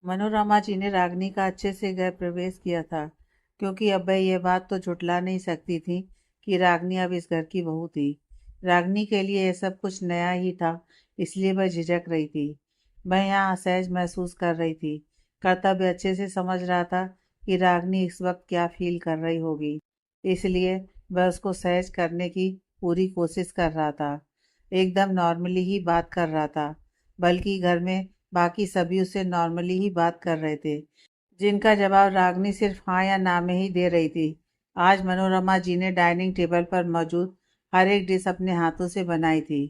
मनोरमा जी ने रागनी का अच्छे से गृह प्रवेश किया था, क्योंकि अब वह यह बात तो झुठला नहीं सकती थी कि रागनी अब इस घर की बहू थी। रागनी के लिए यह सब कुछ नया ही था, इसलिए वह झिझक रही थी। वह यहाँ असहज महसूस कर रही थी। कर्तव्य अच्छे से समझ रहा था कि रागनी इस वक्त क्या फील कर रही होगी, इसलिए वह उसको सहज करने की पूरी कोशिश कर रहा था। एकदम नॉर्मली ही बात कर रहा था, बल्कि घर में बाकी सभी उससे नॉर्मली ही बात कर रहे थे, जिनका जवाब रागनी सिर्फ हाँ या ना में ही दे रही थी। आज मनोरमा जी ने डाइनिंग टेबल पर मौजूद हर एक डिश अपने हाथों से बनाई थी।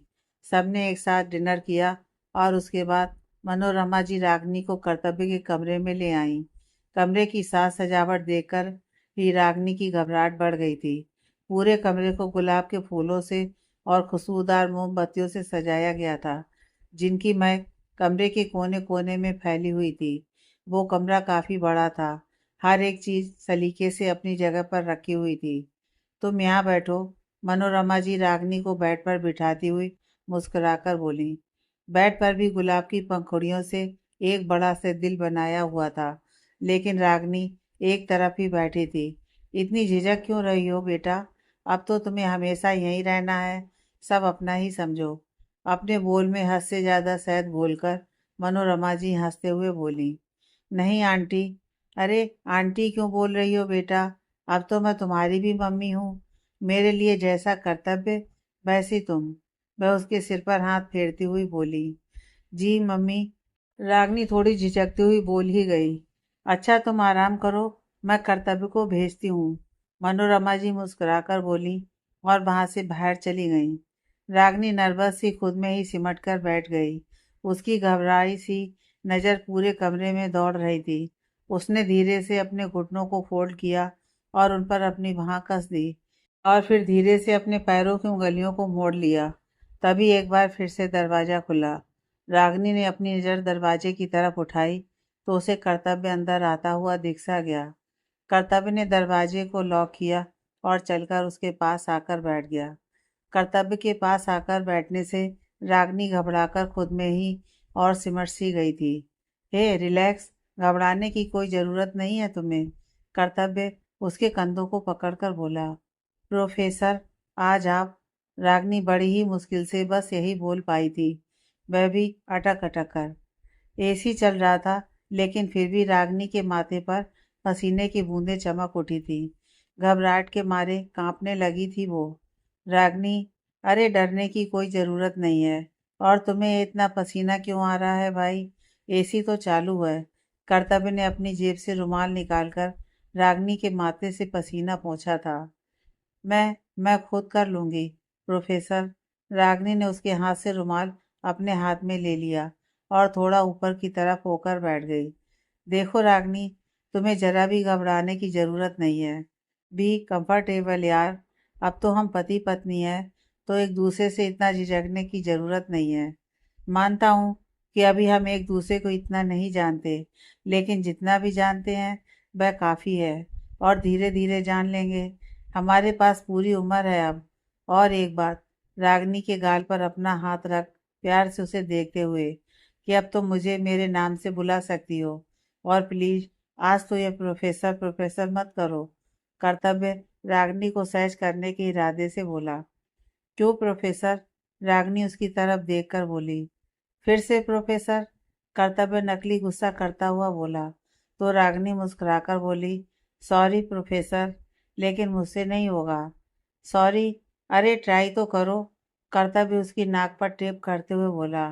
सबने एक साथ डिनर किया और उसके बाद मनोरमा जी रागनी को कर्तव्य के कमरे में ले आईं। कमरे की साज सजावट देखकर ही रागनी की घबराहट बढ़ गई थी। पूरे कमरे को गुलाब के फूलों से और खुशबूदार मोमबत्तियों से सजाया गया था, जिनकी महक कमरे के कोने कोने में फैली हुई थी। वो कमरा काफ़ी बड़ा था। हर एक चीज़ सलीके से अपनी जगह पर रखी हुई थी। तुम यहाँ बैठो। मनोरमा जी रागनी को बेड पर बिठाती हुई मुस्कुराकर बोली। बेड पर भी गुलाब की पंखुड़ियों से एक बड़ा सा दिल बनाया हुआ था, लेकिन रागनी एक तरफ ही बैठी थी। इतनी झिझक क्यों रही हो बेटा? अब तो तुम्हें हमेशा यहीं रहना है। सब अपना ही समझो। अपने बोल में हद से ज़्यादा शहद बोलकर मनोरमा जी हंसते हुए बोली। नहीं आंटी। अरे आंटी क्यों बोल रही हो बेटा? अब तो मैं तुम्हारी भी मम्मी हूँ। मेरे लिए जैसा कर्तव्य वैसी तुम। वह उसके सिर पर हाथ फेरती हुई बोली। जी मम्मी। रागनी थोड़ी झिझकती हुई बोल ही गई। अच्छा तुम आराम करो, मैं कर्तव्य को भेजती हूँ। मनोरमा जी मुस्कुराकर बोली और वहां से बाहर चली गई। रागनी नर्वस सी खुद में ही सिमट कर बैठ गई। उसकी घबराई सी नज़र पूरे कमरे में दौड़ रही थी। उसने धीरे से अपने घुटनों को फोल्ड किया और उन पर अपनी बाँह कस दी और फिर धीरे से अपने पैरों की उंगलियों को मोड़ लिया। तभी एक बार फिर से दरवाज़ा खुला। रागनी ने अपनी नज़र दरवाजे की तरफ उठाई तो उसे कर्तव्य अंदर आता हुआ दिख सा गया। कर्तव्य ने दरवाजे को लॉक किया और चलकर उसके पास आकर बैठ गया। कर्तव्य के पास आकर बैठने से रागनी घबराकर खुद में ही और सिमट सी गई थी। हे रिलैक्स, घबराने की कोई ज़रूरत नहीं है तुम्हें। कर्तव्य उसके कंधों को पकड़कर बोला। प्रोफेसर, आज आप। रागनी बड़ी ही मुश्किल से बस यही बोल पाई थी, वह भी अटक अटक कर। एसी चल रहा था, लेकिन फिर भी रागनी के माथे पर पसीने की बूंदें चमक उठी थी। घबराहट के मारे कांपने लगी थी वो। रागनी, अरे डरने की कोई ज़रूरत नहीं है। और तुम्हें इतना पसीना क्यों आ रहा है भाई? एसी तो चालू है। कर्तव्य ने अपनी जेब से रुमाल निकालकर रागनी के माथे से पसीना पोंछा था। मैं खुद कर लूँगी प्रोफेसर। रागनी ने उसके हाथ से रुमाल अपने हाथ में ले लिया और थोड़ा ऊपर की तरफ होकर बैठ गई। देखो रागनी, तुम्हें जरा भी घबराने की ज़रूरत नहीं है। बी कंफर्टेबल यार। अब तो हम पति पत्नी हैं, तो एक दूसरे से इतना झिझकने की ज़रूरत नहीं है। मानता हूँ कि अभी हम एक दूसरे को इतना नहीं जानते, लेकिन जितना भी जानते हैं वह काफ़ी है, और धीरे धीरे जान लेंगे। हमारे पास पूरी उम्र है अब। और एक बात, रागनी के गाल पर अपना हाथ रख प्यार से उसे देखते हुए, कि अब तो मुझे मेरे नाम से बुला सकती हो। और प्लीज आज तो ये प्रोफेसर प्रोफेसर मत करो। कर्तव्य रागनी को सहज करने के इरादे से बोला। क्यों प्रोफेसर? रागनी उसकी तरफ देखकर बोली। फिर से प्रोफेसर? कर्तव्य नकली गुस्सा करता हुआ बोला। तो रागनी मुस्कुराकर बोली, सॉरी प्रोफेसर, लेकिन मुझसे नहीं होगा। सॉरी? अरे ट्राई तो करो। कर्तव्य उसकी नाक पर टेप करते हुए बोला।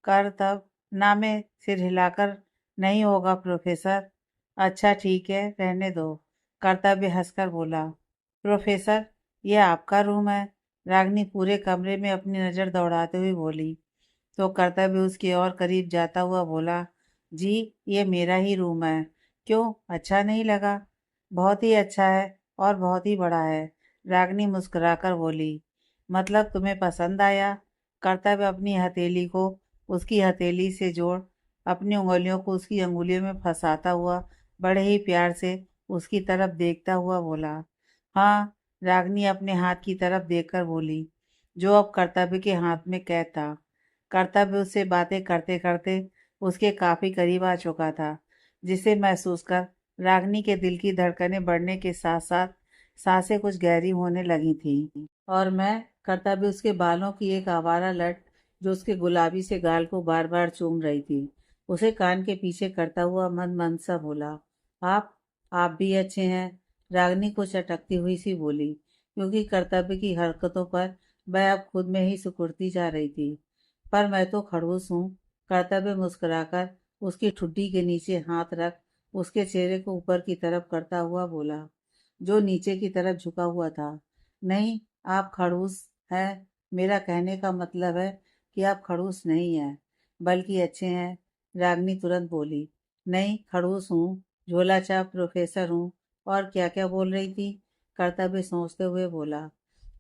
कर तब ना में सिर हिलाकर, नहीं होगा प्रोफेसर। अच्छा ठीक है, रहने दो। कर्तव्य हंसकर बोला। प्रोफेसर, यह आपका रूम है। रागनी पूरे कमरे में अपनी नज़र दौड़ाते हुए बोली। तो कर्तव्य उसकी ओर करीब जाता हुआ बोला, जी ये मेरा ही रूम है। क्यों, अच्छा नहीं लगा? बहुत ही अच्छा है और बहुत ही बड़ा है। रागनी मुस्कुराकर बोली। मतलब तुम्हें पसंद आया? कर्तव्य अपनी हथेली को उसकी हथेली से जोड़ अपनी उंगलियों को उसकी अंगुलियों में फंसाता हुआ बड़े ही प्यार से उसकी तरफ देखता हुआ बोला। हाँ, रागनी अपने हाथ की तरफ देखकर बोली, जो अब कर्तव्य के हाथ में कैद था। कर्तव्य उससे बातें करते करते उसके काफ़ी करीब आ चुका था। जिसे महसूस कर रागनी के दिल की धड़कनें बढ़ने के साथ साथ सांसें कुछ गहरी होने लगी थी। और मैं करता भी उसके बालों की एक आवारा लट जो उसके गुलाबी से गाल को बार बार चूम रही थी, उसे कान के पीछे करता हुआ मंद मंद सा बोला, आप भी अच्छे हैं। रागनी कुछ अटकती हुई सी बोली, क्योंकि कर्तव्य की हरकतों पर वह अब खुद में ही सिकुड़ती जा रही थी। पर मैं तो खड़ूस हूँ। कर्तव्य मुस्कुराकर उसकी ठुड्डी के नीचे हाथ रख उसके चेहरे को ऊपर की तरफ करता हुआ बोला, जो नीचे की तरफ झुका हुआ था। नहीं, आप खड़ूस हैं। मेरा कहने का मतलब है कि आप खड़ूस नहीं हैं, बल्कि अच्छे हैं। रागनी तुरंत बोली, नहीं खड़ूस हूँ, झोला छाप प्रोफेसर हूँ। और क्या क्या बोल रही थी? कर्तव्य सोचते हुए बोला।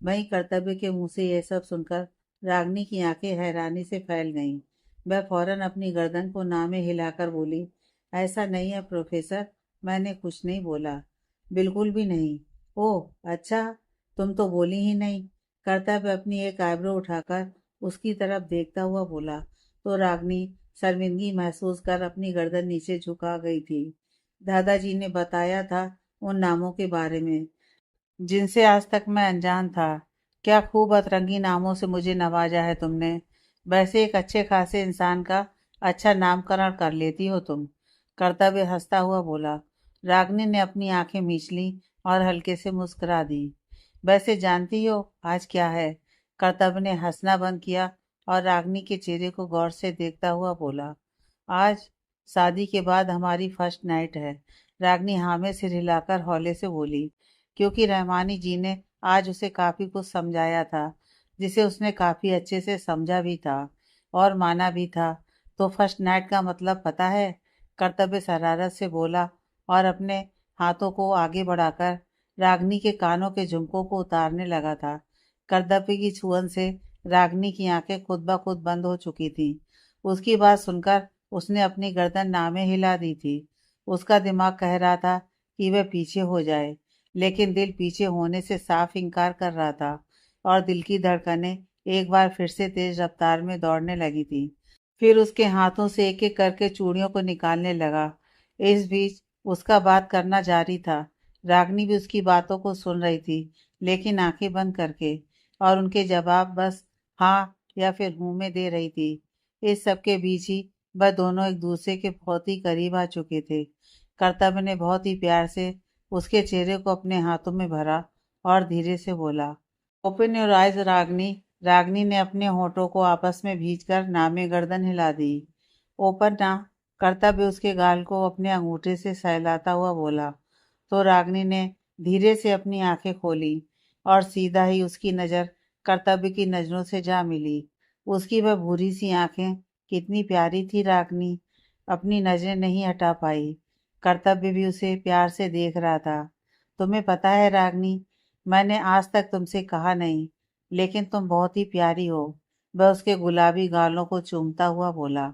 वहीं कर्तव्य के मुंह से यह सब सुनकर रागनी की आंखें हैरानी से फैल गईं। वह फौरन अपनी गर्दन को ना में हिलाकर बोली, ऐसा नहीं है प्रोफेसर, मैंने कुछ नहीं बोला, बिल्कुल भी नहीं। ओह अच्छा, तुम तो बोली ही नहीं। कर्तव्य अपनी एक आईब्रो उठाकर उसकी तरफ देखता हुआ बोला, तो रागनी शर्मिंदगी महसूस कर अपनी गर्दन नीचे झुका गई थी। दादाजी ने बताया था उन नामों के बारे में जिनसे आज तक मैं अनजान था। क्या खूब अतरंगी नामों से मुझे नवाजा है तुमने। वैसे एक अच्छे खासे इंसान का अच्छा नामकरण कर लेती हो तुम। कर्तव्य हंसता हुआ बोला। रागनी ने अपनी आंखें मींच ली और हल्के से मुस्कुरा दी। वैसे जानती हो आज क्या है? कर्तव्य ने हंसना बंद किया और रागनी के चेहरे को गौर से देखता हुआ बोला, आज शादी के बाद हमारी फर्स्ट नाइट है। रागनी हाँ में सिर हिलाकर हौले से बोली, क्योंकि रहमानी जी ने आज उसे काफ़ी कुछ समझाया था, जिसे उसने काफ़ी अच्छे से समझा भी था और माना भी था। तो फर्स्ट नाइट का मतलब पता है? कर्तव्य शरारत से बोला और अपने हाथों को आगे बढ़ाकर रागनी के कानों के झुमकों को उतारने लगा था। कर्तव्य की छुअन से रागनी की आंखें खुद ब खुद बंद हो चुकी थी। उसकी बात सुनकर उसने अपनी गर्दन नामे हिला दी थी। उसका दिमाग कह रहा था कि वह पीछे हो जाए, लेकिन दिल पीछे होने से साफ इनकार कर रहा था और दिल की धड़कनें एक बार फिर से तेज रफ्तार में दौड़ने लगी थी। फिर उसके हाथों से एक एक करके चूड़ियों को निकालने लगा। इस बीच उसका बात करना जारी था। रागनी भी उसकी बातों को सुन रही थी, लेकिन आंखें बंद करके, और उनके जवाब बस हाँ या फिर हूँ में दे रही थी। इस सब के बीच ही वह दोनों एक दूसरे के बहुत ही करीब आ चुके थे। कर्तव्य ने बहुत ही प्यार से उसके चेहरे को अपने हाथों में भरा और धीरे से बोला, ओपन योर आइज रागनी। रागनी ने अपने होठों को आपस में भींचकर नामे गर्दन हिला दी। ओपन ना। कर्तव्य उसके गाल को अपने अंगूठे से सहलाता हुआ बोला, तो रागनी ने धीरे से अपनी आंखें खोली और सीधा ही उसकी नज़र कर्तव्य की नज़रों से जा मिली। उसकी वह भूरी सी आंखें कितनी प्यारी थी। रागनी अपनी नज़रें नहीं हटा पाई। कर्तव्य भी उसे प्यार से देख रहा था। तुम्हें पता है रागनी, मैंने आज तक तुमसे कहा नहीं, लेकिन तुम बहुत ही प्यारी हो। वह उसके गुलाबी गालों को चूमता हुआ बोला,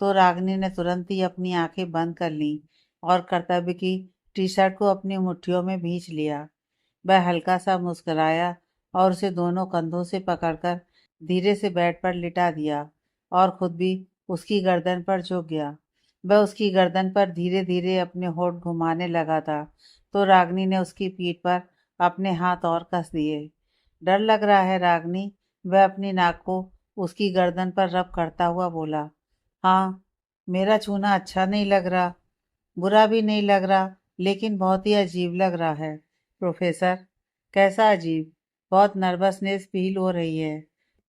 तो रागनी ने तुरंत ही अपनी आंखें बंद कर लीं और कर्तव्य की टी शर्ट को अपनी मुट्ठियों में भींच लिया। वह हल्का सा मुस्कुराया और उसे दोनों कंधों से पकड़कर धीरे से बेड पर लिटा दिया और खुद भी उसकी गर्दन पर झुक गया। वह उसकी गर्दन पर धीरे धीरे अपने होठ घुमाने लगा था, तो रागनी ने उसकी पीठ पर अपने हाथ और कस दिए। डर लग रहा है रागनी? वह अपनी नाक को उसकी गर्दन पर रब करता हुआ बोला। हाँ, मेरा छूना अच्छा नहीं लग रहा, बुरा भी नहीं लग रहा, लेकिन बहुत ही अजीब लग रहा है। प्रोफेसर, कैसा अजीब? बहुत नर्वसनेस फील हो रही है,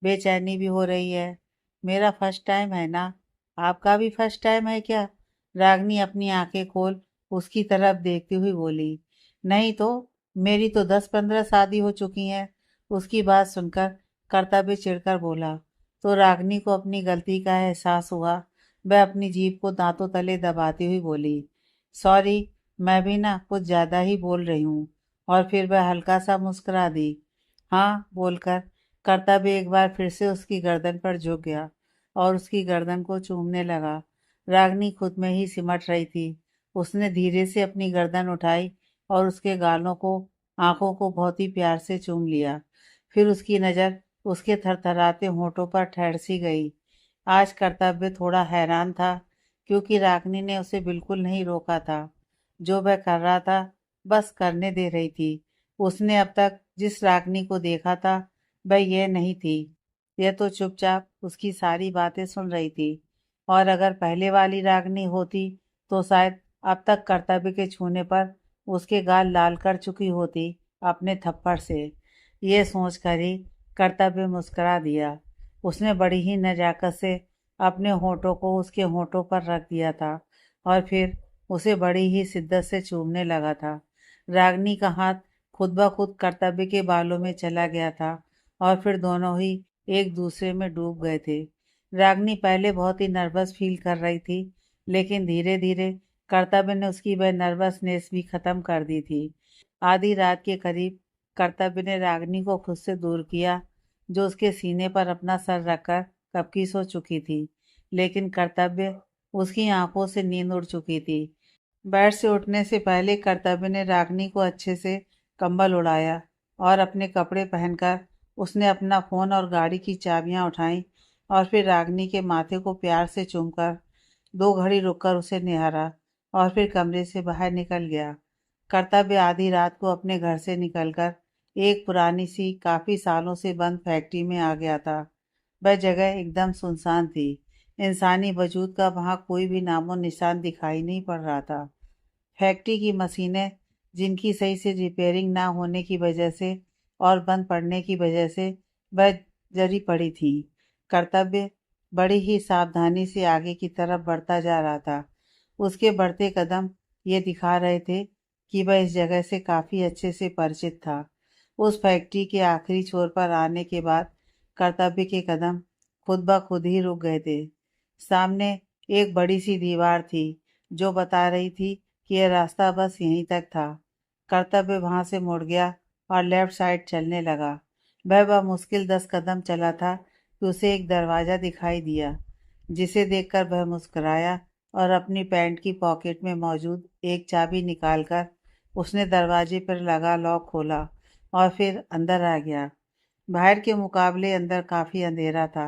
बेचैनी भी हो रही है। मेरा फर्स्ट टाइम है ना? आपका भी फर्स्ट टाइम है क्या? रागनी अपनी आंखें खोल उसकी तरफ देखती हुई बोली। नहीं तो, मेरी तो 10-15 शादी हो चुकी हैं। उसकी बात सुनकर कर्तव्य चिढ़कर बोला, तो रागनी को अपनी गलती का एहसास हुआ। वह अपनी जीभ को दांतों तले दबाती हुई बोली, सॉरी, मैं भी ना कुछ ज़्यादा ही बोल रही हूँ। और फिर वह हल्का सा मुस्कुरा दी। हाँ बोलकर कर्तव्य एक बार फिर से उसकी गर्दन पर झुक गया और उसकी गर्दन को चूमने लगा। रागनी खुद में ही सिमट रही थी। उसने धीरे से अपनी गर्दन उठाई और उसके गालों को, आंखों को बहुत ही प्यार से चूम लिया। फिर उसकी नज़र उसके थरथराते होठों पर ठहर सी गई। आज कर्तव्य थोड़ा हैरान था क्योंकि रागनी ने उसे बिल्कुल नहीं रोका था। जो वह कर रहा था बस करने दे रही थी। उसने अब तक जिस रागनी को देखा था वह यह नहीं थी। यह तो चुपचाप उसकी सारी बातें सुन रही थी। और अगर पहले वाली रागनी होती तो शायद अब तक कर्तव्य के छूने पर उसके गाल लाल कर चुकी होती अपने थप्पड़ से। ये सोचकर ही कर्तव्य मुस्कुरा दिया। उसने बड़ी ही नजाकत से अपने होठों को उसके होठों पर रख दिया था और फिर उसे बड़ी ही शिद्दत से चूमने लगा था। रागनी का हाथ खुद ब खुद कर्तव्य के बालों में चला गया था और फिर दोनों ही एक दूसरे में डूब गए थे। रागनी पहले बहुत ही नर्वस फील कर रही थी, लेकिन धीरे धीरे कर्तव्य ने उसकी वह नर्वसनेस भी खत्म कर दी थी। आधी रात के करीब कर्तव्य ने रागनी को खुद से दूर किया, जो उसके सीने पर अपना सर रखकर कब की सो चुकी थी। लेकिन कर्तव्य उसकी आंखों से नींद उड़ चुकी थी। बेड से उठने से पहले कर्तव्य ने रागनी को अच्छे से कंबल उड़ाया और अपने कपड़े पहनकर उसने अपना फ़ोन और गाड़ी की चाबियां उठाईं और फिर रागनी के माथे को प्यार से चूमकर 2 घड़ी रुककर उसे निहारा और फिर कमरे से बाहर निकल गया। कर्तव्य आधी रात को अपने घर से निकलकर एक पुरानी सी काफ़ी सालों से बंद फैक्ट्री में आ गया था। वह जगह एकदम सुनसान थी। इंसानी वजूद का वहाँ कोई भी नामो निशान दिखाई नहीं पड़ रहा था। फैक्ट्री की मशीनें, जिनकी सही से रिपेयरिंग ना होने की वजह से और बंद पड़ने की वजह से वह जरी पड़ी थी। कर्तव्य बड़ी ही सावधानी से आगे की तरफ बढ़ता जा रहा था। उसके बढ़ते कदम ये दिखा रहे थे कि वह इस जगह से काफ़ी अच्छे से परिचित था। उस फैक्ट्री के आखिरी छोर पर आने के बाद कर्तव्य के कदम खुद ब खुद ही रुक गए थे। सामने एक बड़ी सी दीवार थी, जो बता रही थी कि यह रास्ता बस यहीं तक था। कर्तव्य वहां से मुड़ गया और लेफ्ट साइड चलने लगा। वह मुश्किल 10 कदम चला था कि उसे एक दरवाज़ा दिखाई दिया, जिसे देखकर वह मुस्कुराया और अपनी पैंट की पॉकेट में मौजूद एक चाबी निकालकर उसने दरवाजे पर लगा लॉक खोला और फिर अंदर आ गया। बाहर के मुकाबले अंदर काफ़ी अंधेरा था।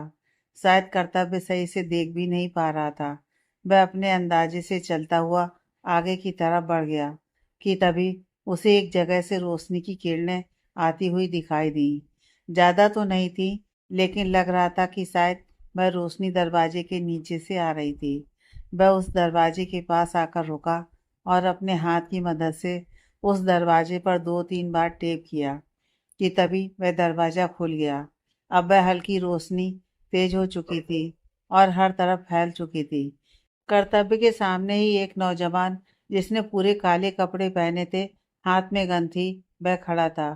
शायद कर्तव्य सही से देख भी नहीं पा रहा था। वह अपने अंदाजे से चलता हुआ आगे की तरफ बढ़ गया कि तभी उसे एक जगह से रोशनी की किरणें आती हुई दिखाई दी। ज़्यादा तो नहीं थी, लेकिन लग रहा था कि शायद वह रोशनी दरवाजे के नीचे से आ रही थी। वह उस दरवाजे के पास आकर रुका और अपने हाथ की मदद से उस दरवाजे पर 2-3 बार टेप किया कि तभी वह दरवाज़ा खुल गया। अब वह हल्की रोशनी तेज हो चुकी थी और हर तरफ फैल चुकी थी। कर्तव्य के सामने ही एक नौजवान, जिसने पूरे काले कपड़े पहने थे, हाथ में गन थी, वह खड़ा था।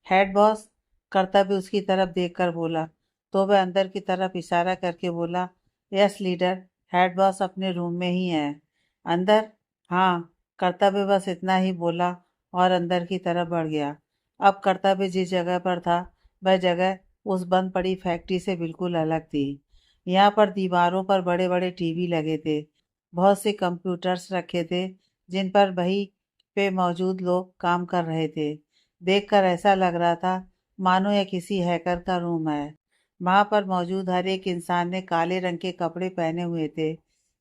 Head boss? कर्तव्य उसकी तरफ देखकर बोला, तो वह अंदर की तरफ इशारा करके बोला, यस लीडर, हेड बॉस अपने रूम में ही है। अंदर? हाँ। कर्तव्य बस इतना ही बोला और अंदर की तरफ बढ़ गया। अब कर्तव्य जिस जगह पर था, वह जगह उस बंद पड़ी फैक्ट्री से बिल्कुल अलग थी। यहाँ पर दीवारों पर बड़े बड़े टीवी लगे थे। बहुत से कंप्यूटर्स रखे थे, जिन पर वही पे मौजूद लोग काम कर रहे थे। देखकर ऐसा लग रहा था मानो यह किसी हैकर का रूम है। वहाँ पर मौजूद हर एक इंसान ने काले रंग के कपड़े पहने हुए थे।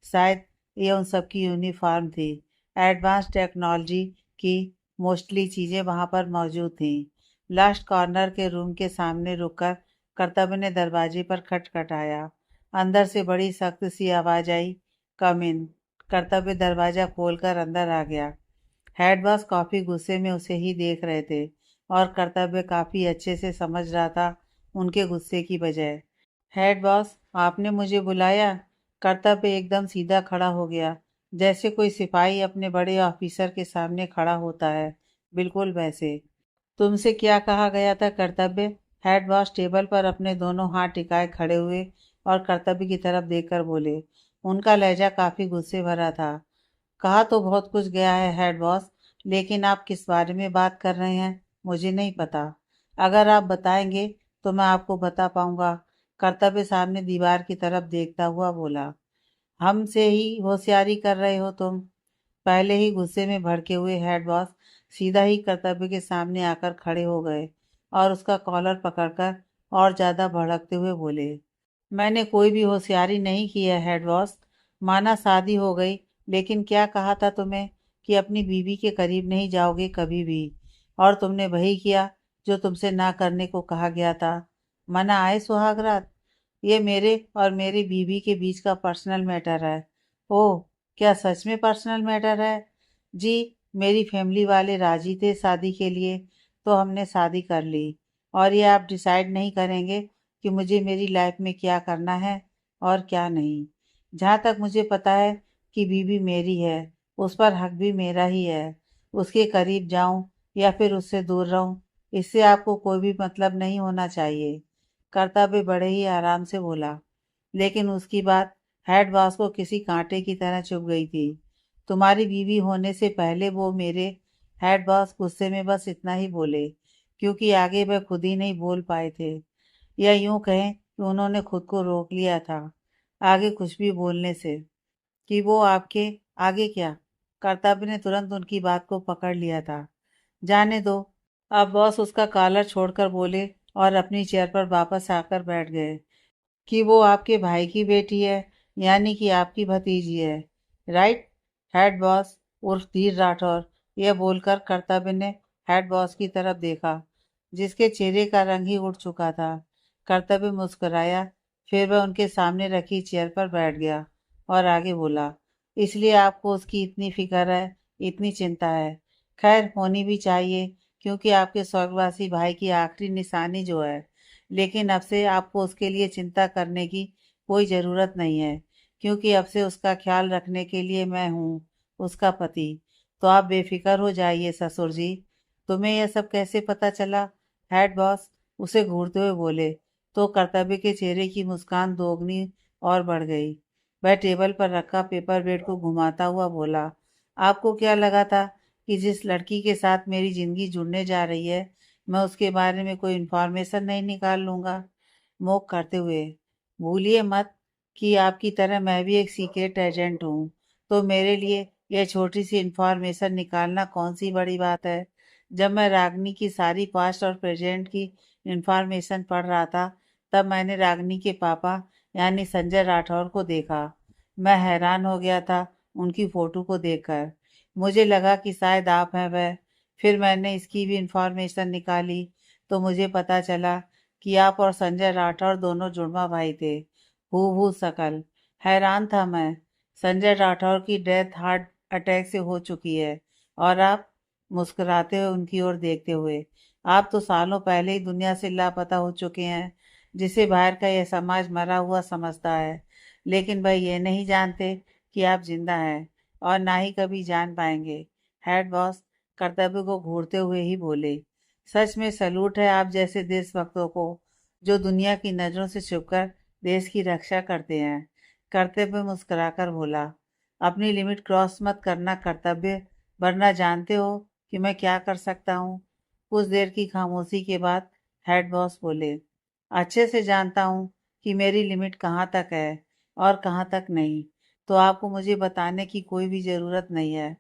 शायद ये उन सबकी यूनिफॉर्म थी। एडवांस टेक्नोलॉजी की मोस्टली चीज़ें वहाँ पर मौजूद थीं। लास्ट कॉर्नर के रूम के सामने रुककर कर्तव्य ने दरवाजे पर खटखटाया। अंदर से बड़ी सख्त सी आवाज़ आई, कम इन। कर्तव्य दरवाज़ा खोलकर अंदर आ गया। हेड बॉस काफ़ी गुस्से में उसे ही देख रहे थे और कर्तव्य काफ़ी अच्छे से समझ रहा था उनके गुस्से की वजह। हेड बॉस, आपने मुझे बुलाया? कर्तव्य एकदम सीधा खड़ा हो गया, जैसे कोई सिपाही अपने बड़े ऑफिसर के सामने खड़ा होता है, बिल्कुल वैसे। तुमसे क्या कहा गया था कर्तव्य? हेड बॉस टेबल पर अपने दोनों हाथ टिकाए खड़े हुए और कर्तव्य की तरफ देखकर बोले। उनका लहजा काफ़ी गुस्से भरा था। कहा तो बहुत कुछ गया है हेड बॉस, लेकिन आप किस बारे में बात कर रहे हैं मुझे नहीं पता। अगर आप बताएंगे तो मैं आपको बता पाऊंगा। कर्तव्य सामने दीवार की तरफ देखता हुआ बोला। हमसे ही होशियारी कर रहे हो तुम? पहले ही गुस्से में भड़के हुए हेड बॉस सीधा ही कर्तव्य के सामने आकर खड़े हो गए और उसका कॉलर पकड़कर और ज़्यादा भड़कते हुए बोले। मैंने कोई भी होशियारी नहीं की है हेड बॉस। माना शादी हो गई, लेकिन क्या कहा था तुम्हें कि अपनी बीवी के करीब नहीं जाओगे कभी भी। और तुमने वही किया जो तुमसे ना करने को कहा गया था। मना आए सुहागरात। ये मेरे और मेरी बीवी के बीच का पर्सनल मैटर है। ओह, क्या सच में पर्सनल मैटर है? जी, मेरी फैमिली वाले राजी थे शादी के लिए, तो हमने शादी कर ली। और ये आप डिसाइड नहीं करेंगे कि मुझे मेरी लाइफ में क्या करना है और क्या नहीं। जहाँ तक मुझे पता है कि बीवी मेरी है, उस पर हक भी मेरा ही है। उसके करीब जाऊं या फिर उससे दूर रहूं, इससे आपको कोई भी मतलब नहीं होना चाहिए। कर्तव्य बड़े ही आराम से बोला, लेकिन उसकी बात हेड बॉस को किसी कांटे की तरह चुभ गई थी। तुम्हारी बीवी होने से पहले वो मेरे हेड बॉस गुस्से में बस इतना ही बोले, क्योंकि आगे वह खुद ही नहीं बोल पाए थे, या यूं कहें कि उन्होंने खुद को रोक लिया था आगे कुछ भी बोलने से। कि वो आपके आगे क्या? कर्तव्य ने तुरंत उनकी बात को पकड़ लिया था। जाने दो। अब बॉस उसका कॉलर छोड़कर बोले और अपनी चेयर पर वापस आकर बैठ गए। कि वो आपके भाई की बेटी है, यानी कि आपकी भतीजी है, राइट? हेड बॉस उर्फ धीर राठौर। यह बोलकर कर्तव्य ने हेड बॉस की तरफ देखा, जिसके चेहरे का रंग ही उड़ चुका था। कर्तव्य मुस्कुराया, फिर वह उनके सामने रखी चेयर पर बैठ गया और आगे बोला, इसलिए आपको उसकी इतनी फिक्र है, इतनी चिंता है। खैर, होनी भी चाहिए, क्योंकि आपके स्वर्गवासी भाई की आखिरी निशानी जो है। लेकिन अब से आपको उसके लिए चिंता करने की कोई ज़रूरत नहीं है, क्योंकि अब से उसका ख्याल रखने के लिए मैं हूँ, उसका पति। तो आप बेफिक्र हो जाइए ससुर जी। तुम्हें यह सब कैसे पता चला? हेड बॉस उसे घूरते हुए बोले, तो कर्तव्य के चेहरे की मुस्कान दोगुनी और बढ़ गई। वह टेबल पर रखा पेपर वेट को घुमाता हुआ बोला, आपको क्या लगा था कि जिस लड़की के साथ मेरी ज़िंदगी जुड़ने जा रही है, मैं उसके बारे में कोई इन्फॉर्मेशन नहीं निकाल लूँगा? मूक करते हुए, भूलिए मत कि आपकी तरह मैं भी एक सीक्रेट एजेंट हूँ, तो मेरे लिए यह छोटी सी इन्फॉर्मेशन निकालना कौन सी बड़ी बात है। जब मैं रागनी की सारी पास्ट और प्रेजेंट की इन्फॉर्मेशन पढ़ रहा था, तब मैंने रागनी के पापा यानी संजय राठौर को देखा। मैं हैरान हो गया था उनकी फ़ोटो को देखकर। मुझे लगा कि शायद आप हैं वह। फिर मैंने इसकी भी इंफॉर्मेशन निकाली, तो मुझे पता चला कि आप और संजय राठौर दोनों जुड़वा भाई थे, हूबहू शकल। हैरान था मैं। संजय राठौर की डेथ हार्ट अटैक से हो चुकी है, और आप? मुस्कुराते हुए उनकी ओर देखते हुए, आप तो सालों पहले ही दुनिया से लापता हो चुके हैं, जिसे बाहर का यह समाज मरा हुआ समझता है। लेकिन वह ये नहीं जानते कि आप जिंदा हैं, और ना ही कभी जान पाएंगे। हेड बॉस कर्तव्य को घूरते हुए ही बोले, सच में सैल्यूट है आप जैसे देशभक्तों को, जो दुनिया की नज़रों से छुपकर देश की रक्षा करते हैं। कर्तव्य मुस्कुराकर बोला, अपनी लिमिट क्रॉस मत करना कर्तव्य, वरना जानते हो कि मैं क्या कर सकता हूँ। कुछ देर की खामोशी के बाद हेड बॉस बोले, अच्छे से जानता हूँ कि मेरी लिमिट कहाँ तक है और कहाँ तक नहीं, तो आपको मुझे बताने की कोई भी ज़रूरत नहीं है।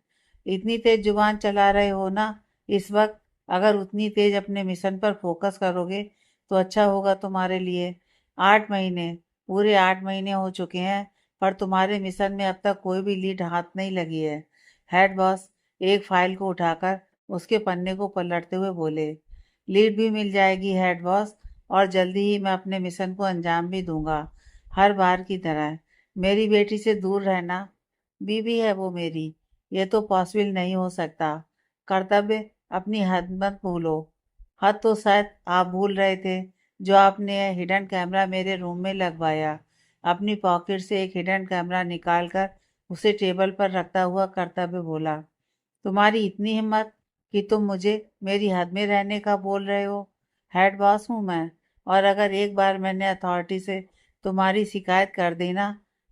इतनी तेज जुबान चला रहे हो ना इस वक्त, अगर उतनी तेज अपने मिशन पर फोकस करोगे तो अच्छा होगा तुम्हारे लिए। 8 महीने, पूरे 8 महीने हो चुके हैं, पर तुम्हारे मिशन में अब तक कोई भी लीड हाथ नहीं लगी है। हेड बॉस एक फाइल को उठाकर उसके पन्ने को पलटते हुए बोले, लीड भी मिल जाएगी हेड बॉस, और जल्दी ही मैं अपने मिशन को अंजाम भी दूंगा, हर बार की तरह। मेरी बेटी से दूर रहना, बीवी है वो मेरी, ये तो पॉसिबल नहीं हो सकता। कर्तव्य, अपनी हद मत भूलो। हद तो शायद आप भूल रहे थे, जो आपने हिडन कैमरा मेरे रूम में लगवाया। अपनी पॉकेट से एक हिडन कैमरा निकालकर उसे टेबल पर रखता हुआ कर्तव्य बोला, तुम्हारी इतनी हिम्मत कि तुम मुझे मेरी हद में रहने का बोल रहे हो? हेड बॉस हूँ मैं, और अगर एक बार मैंने अथॉरिटी से तुम्हारी शिकायत कर दी ना,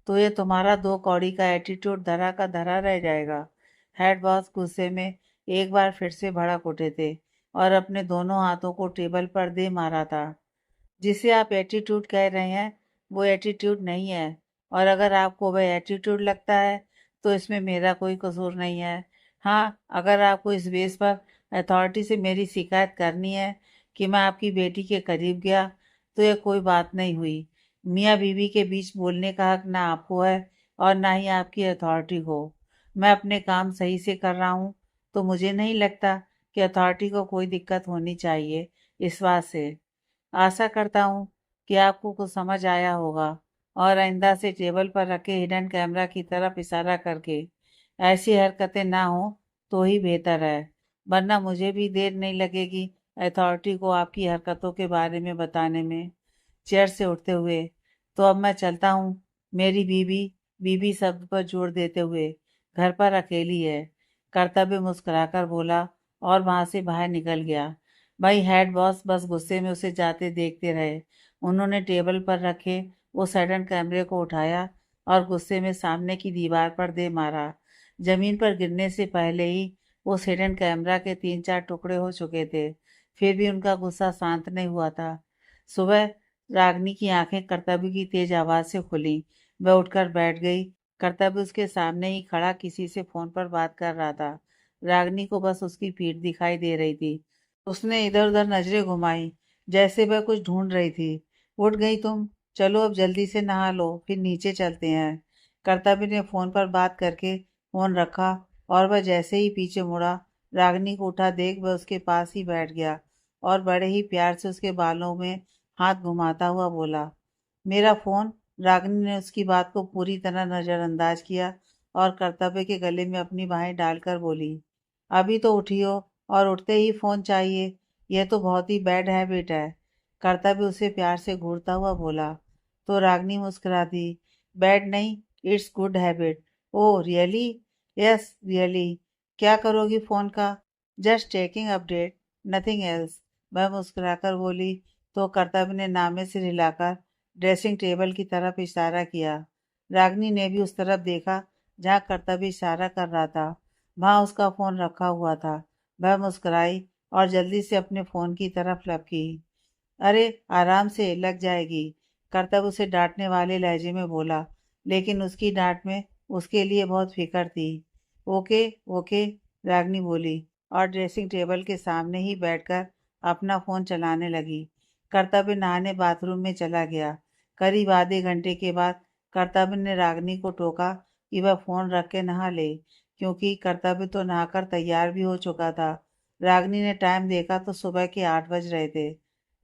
तो ये तुम्हारा 2 कौड़ी का एटीट्यूड धरा का धरा रह जाएगा। हेड बॉस गुस्से में एक बार फिर से भड़क उठे थे और अपने दोनों हाथों को टेबल पर दे मारा था। जिसे आप एटीट्यूड कह रहे हैं, वो एटीट्यूड नहीं है, और अगर आपको वह एटीट्यूड लगता है, तो इसमें मेरा कोई कसूर नहीं है। हाँ, अगर आपको इस बेस पर अथॉरिटी से मेरी शिकायत करनी है कि मैं आपकी बेटी के करीब गया, तो यह कोई बात नहीं हुई। मियाँ बीवी के बीच बोलने का हक ना आपको है और ना ही आपकी अथॉरिटी को। मैं अपने काम सही से कर रहा हूँ, तो मुझे नहीं लगता कि अथॉरिटी को कोई दिक्कत होनी चाहिए। इस बात से आशा करता हूँ कि आपको कुछ समझ आया होगा, और आइंदा से टेबल पर रखे हिडन कैमरा की तरफ इशारा करके ऐसी हरकतें ना हो तो ही बेहतर है, वरना मुझे भी देर नहीं लगेगी अथॉरिटी को आपकी हरकतों के बारे में बताने में। चेयर से उठते हुए, तो अब मैं चलता हूँ। मेरी बीवी, बीवी शब्द पर जोर देते हुए, घर पर अकेली है, कर्तव्य मुस्कुराकर बोला और वहां से बाहर निकल गया। भाई हेड बॉस बस गुस्से में उसे जाते देखते रहे। उन्होंने टेबल पर रखे वो सडन कैमरे को उठाया और गुस्से में सामने की दीवार पर दे मारा। जमीन पर गिरने से पहले ही वो हिडन कैमरा के 3-4 टुकड़े हो चुके थे। फिर भी उनका गुस्सा शांत नहीं हुआ था। सुबह रागनी की आंखें कर्तव्य की तेज आवाज से खुली। वह उठकर बैठ गई। कर्तव्य उसके सामने ही खड़ा किसी से फोन पर बात कर रहा था। रागनी को बस उसकी पीठ दिखाई दे रही थी। उसने इधर उधर नजरें घुमाई, जैसे वह कुछ ढूंढ रही थी। उठ गई तुम? चलो अब जल्दी से नहा लो, फिर नीचे चलते हैं। कर्तव्य ने फोन पर बात करके फोन रखा, और वह जैसे ही पीछे मुड़ा, रागनी को उठा देख वह उसके पास ही बैठ गया और बड़े ही प्यार से उसके बालों में हाथ घुमाता हुआ बोला, मेरा फोन। रागनी ने उसकी बात को पूरी तरह नजरअंदाज किया और कर्तव्य के गले में अपनी बाहें डालकर बोली, अभी तो उठी हो और उठते ही फोन चाहिए? यह तो बहुत ही बैड हैबिट है। कर्तव्य उसे प्यार से घूरता हुआ बोला। तो रागनी मुस्कुरा दी, बैड नहीं, it's good habit. Oh really? Yes really. क्या करोगी फोन का? Just taking update, nothing else. वह मुस्कुराकर बोली। तो कर्तव्य ने नामे सिर हिलाकर ड्रेसिंग टेबल की तरफ इशारा किया। रागनी ने भी उस तरफ देखा जहाँ कर्तव्य इशारा कर रहा था। वहाँ उसका फोन रखा हुआ था। वह मुस्कुराई और जल्दी से अपने फोन की तरफ लपकी। अरे आराम से, लग जाएगी। कर्तव्य उसे डांटने वाले लहजे में बोला, लेकिन उसकी डांट में उसके लिए बहुत फिक्र थी। ओके ओके, रागनी बोली और ड्रेसिंग टेबल के सामने ही बैठकर अपना फोन चलाने लगी। कर्तव्य नहाने बाथरूम में चला गया। करीब आधे घंटे के बाद कर्तव्य ने रागनी को टोका कि वह फोन रख के नहा ले, क्योंकि कर्तव्य तो नहाकर तैयार भी हो चुका था। रागनी ने टाइम देखा तो सुबह के 8 बज रहे थे।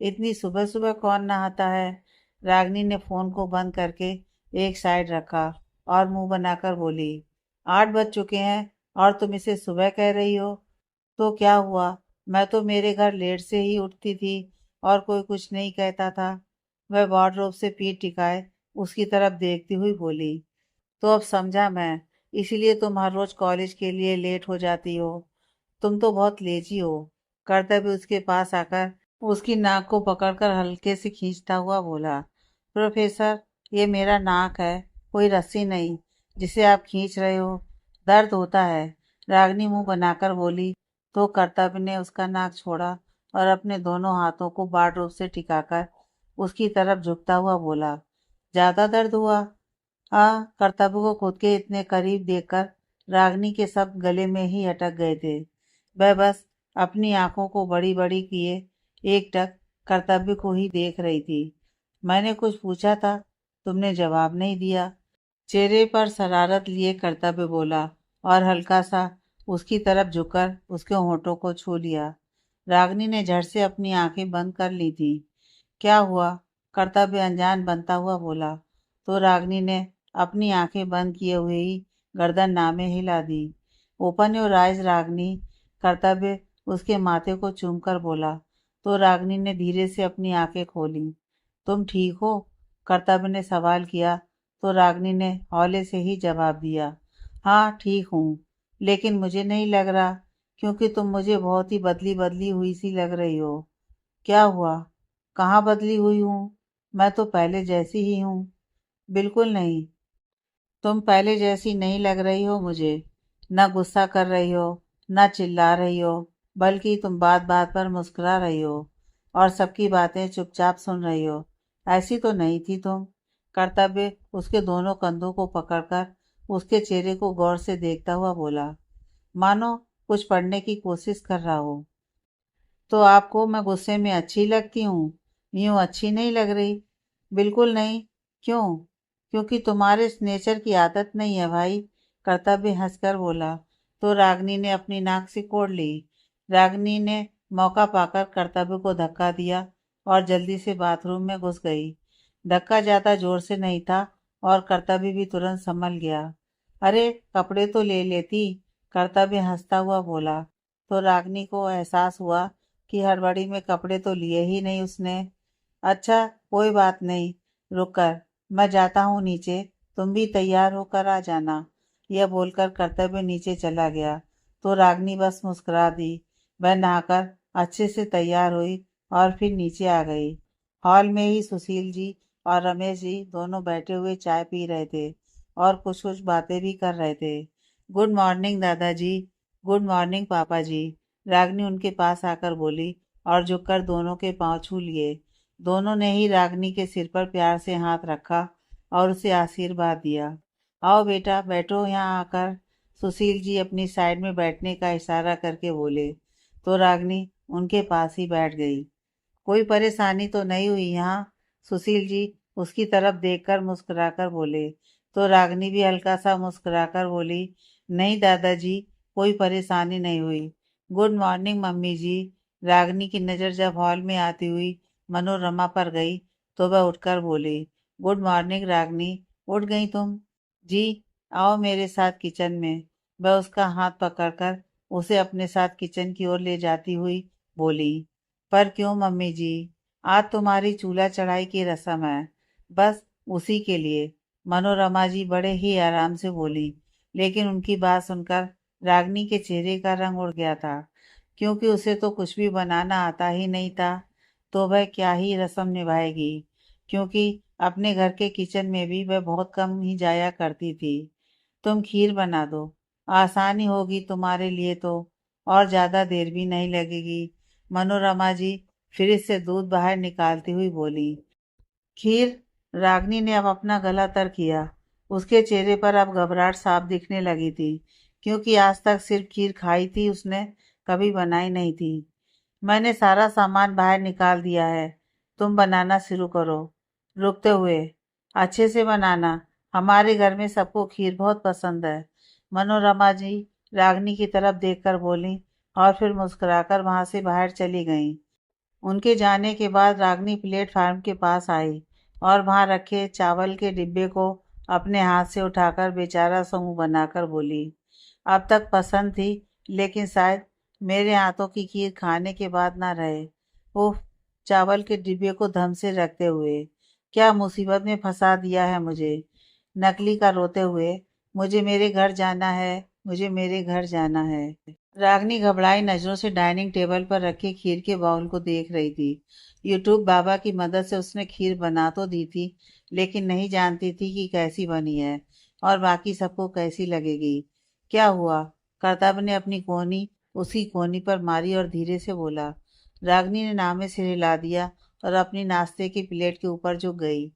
इतनी सुबह सुबह कौन नहाता है? रागनी ने फोन को बंद करके एक साइड रखा और मुंह बनाकर बोली, 8 बज चुके हैं और तुम इसे सुबह कह रही हो? तो क्या हुआ? मैं तो मेरे घर लेट से ही उठती थी और कोई कुछ नहीं कहता था। वह वार्डरोब से पीठ टिकाए उसकी तरफ देखती हुई बोली, तो अब समझा मैं, इसीलिए तुम हर रोज कॉलेज के लिए लेट हो जाती हो। तुम तो बहुत लेजी हो। कर्तव्य उसके पास आकर उसकी नाक को पकड़कर हल्के से खींचता हुआ बोला, प्रोफेसर, ये मेरा नाक है, कोई रस्सी नहीं जिसे आप खींच रहे हो। दर्द होता है। रागनी मुंह बनाकर बोली। तो कर्तव्य ने उसका नाक छोड़ा और अपने दोनों हाथों को बारडोर से टिकाकर उसकी तरफ झुकता हुआ बोला, ज्यादा दर्द हुआ? हाँ। कर्तव्य को खुद के इतने करीब देखकर रागनी के शब्द गले में ही अटक गए थे। वह बस अपनी आंखों को बड़ी बड़ी किए एकटक कर्तव्य को ही देख रही थी। मैंने कुछ पूछा था, तुमने जवाब नहीं दिया। चेहरे पर शरारत लिए कर्तव्य बोला और हल्का सा उसकी तरफ झुककर उसके होठों को छू लिया। रागनी ने झट से अपनी आंखें बंद कर ली थी। क्या हुआ? कर्तव्य अनजान बनता हुआ बोला। तो रागनी ने अपनी आंखें बंद किए हुए ही गर्दन नामे हिला दी। ओपन योर आइज रागनी। कर्तव्य उसके माथे को चूमकर बोला। तो रागनी ने धीरे से अपनी आंखें खोली। तुम ठीक हो? कर्तव्य ने सवाल किया। तो रागनी ने हौले से ही जवाब दिया, हाँ ठीक हूँ, लेकिन मुझे नहीं लग रहा, क्योंकि तुम मुझे बहुत ही बदली बदली हुई सी लग रही हो। क्या हुआ? कहाँ बदली हुई हूँ? मैं तो पहले जैसी ही हूँ। बिल्कुल नहीं, तुम पहले जैसी नहीं लग रही हो मुझे। ना गुस्सा कर रही हो, ना चिल्ला रही हो, बल्कि तुम बात बात पर मुस्कुरा रही हो और सबकी बातें चुपचाप सुन रही हो। ऐसी तो नहीं थी तुम। कर्तव्य उसके दोनों कंधों को पकड़कर उसके चेहरे को गौर से देखता हुआ बोला, मानो कुछ पढ़ने की कोशिश कर रहा हो। तो आपको मैं गुस्से में अच्छी लगती हूँ? यूं अच्छी नहीं लग रही। बिल्कुल नहीं। क्यों? क्योंकि तुम्हारे इस नेचर की आदत नहीं है भाई, कर्तव्य हंसकर बोला। तो रागनी ने अपनी नाक सिकोड़ ली। रागनी ने मौका पाकर कर्तव्य को धक्का दिया और जल्दी से बाथरूम में घुस गई। धक्का ज्यादा जोर से नहीं था और कर्तव्य भी तुरंत संभल गया। अरे कपड़े तो ले लेती, कर्तव्य हंसता हुआ बोला। तो रागनी को एहसास हुआ कि हड़बड़ी में कपड़े तो लिए ही नहीं उसने। अच्छा कोई बात नहीं, रुक कर, मैं जाता हूँ नीचे, तुम भी तैयार होकर आ जाना। यह बोलकर कर्तव्य नीचे चला गया तो रागनी बस मुस्कुरा दी। वह नहाकर अच्छे से तैयार हुई और फिर नीचे आ गई। हॉल में ही सुशील जी और रमेश जी दोनों बैठे हुए चाय पी रहे थे और कुछ कुछ बातें भी कर रहे थे। गुड मॉर्निंग दादाजी। गुड मॉर्निंग पापा जी। रागनी उनके पास आकर बोली और झुककर दोनों के पांव छू लिए। दोनों ने ही रागनी के सिर पर प्यार से हाथ रखा और उसे आशीर्वाद दिया। आओ बेटा बैठो यहाँ आकर, सुशील जी अपनी साइड में बैठने का इशारा करके बोले। तो रागनी उनके पास ही बैठ गई। कोई परेशानी तो नहीं हुई यहाँ? सुशील जी उसकी तरफ देखकर मुस्कुराकर बोले। तो रागनी भी हल्का सा मुस्कुराकर बोली, नहीं दादाजी, कोई परेशानी नहीं हुई। गुड मॉर्निंग मम्मी जी। रागनी की नज़र जब हॉल में आती हुई मनोरमा पर गई तो वह उठकर बोली, गुड मॉर्निंग रागनी, उठ गई तुम? जी, आओ मेरे साथ किचन में। वह उसका हाथ पकड़कर उसे अपने साथ किचन की ओर ले जाती हुई बोली। पर क्यों मम्मी जी? आज तुम्हारी चूल्हा चढ़ाई की रस्म है, बस उसी के लिए। मनोरमा जी बड़े ही आराम से बोली, लेकिन उनकी बात सुनकर रागनी के चेहरे का रंग उड़ गया था, क्योंकि उसे तो कुछ भी बनाना आता ही नहीं था। तो वह क्या ही रस्म निभाएगी, क्योंकि अपने घर के किचन में भी वह बहुत कम ही जाया करती थी। तुम खीर बना दो, आसानी होगी तुम्हारे लिए तो, और ज्यादा देर भी नहीं लगेगी। मनोरमा जी फ्रिज से दूध बाहर निकालती हुई बोली। खीर? रागनी ने अब अपना गला तर किया। उसके चेहरे पर अब घबराहट साफ दिखने लगी थी, क्योंकि आज तक सिर्फ खीर खाई थी उसने, कभी बनाई नहीं थी। मैंने सारा सामान बाहर निकाल दिया है, तुम बनाना शुरू करो। रुकते हुए, अच्छे से बनाना, हमारे घर में सबको खीर बहुत पसंद है। मनोरमा जी रागनी की तरफ देखकर बोली और फिर मुस्कुराकर वहां से बाहर चली गईं। उनके जाने के बाद रागनी प्लेटफार्म के पास आई और वहां रखे चावल के डिब्बे को अपने हाथ से उठाकर बेचारा समूह बनाकर बोली, अब तक पसंद थी, लेकिन शायद मेरे हाथों की खीर खाने के बाद ना रहे। उफ, चावल के डिब्बे को धम से रखते हुए, क्या मुसीबत में फंसा दिया है मुझे। नकली का रोते हुए, मुझे मेरे घर जाना है, मुझे मेरे घर जाना है। रागनी घबराई नजरों से डाइनिंग टेबल पर रखे खीर के बाउल को देख रही थी। यूट्यूब बाबा की मदद से उसने खीर बना तो दी थी, लेकिन नहीं जानती थी कि कैसी बनी है और बाकी सबको कैसी लगेगी। क्या हुआ? कर्तव्य ने अपनी कोहनी उसकी कोहनी पर मारी और धीरे से बोला। रागनी ने नामे सिर हिला दिया और अपनी नाश्ते की प्लेट के ऊपर झुक गई।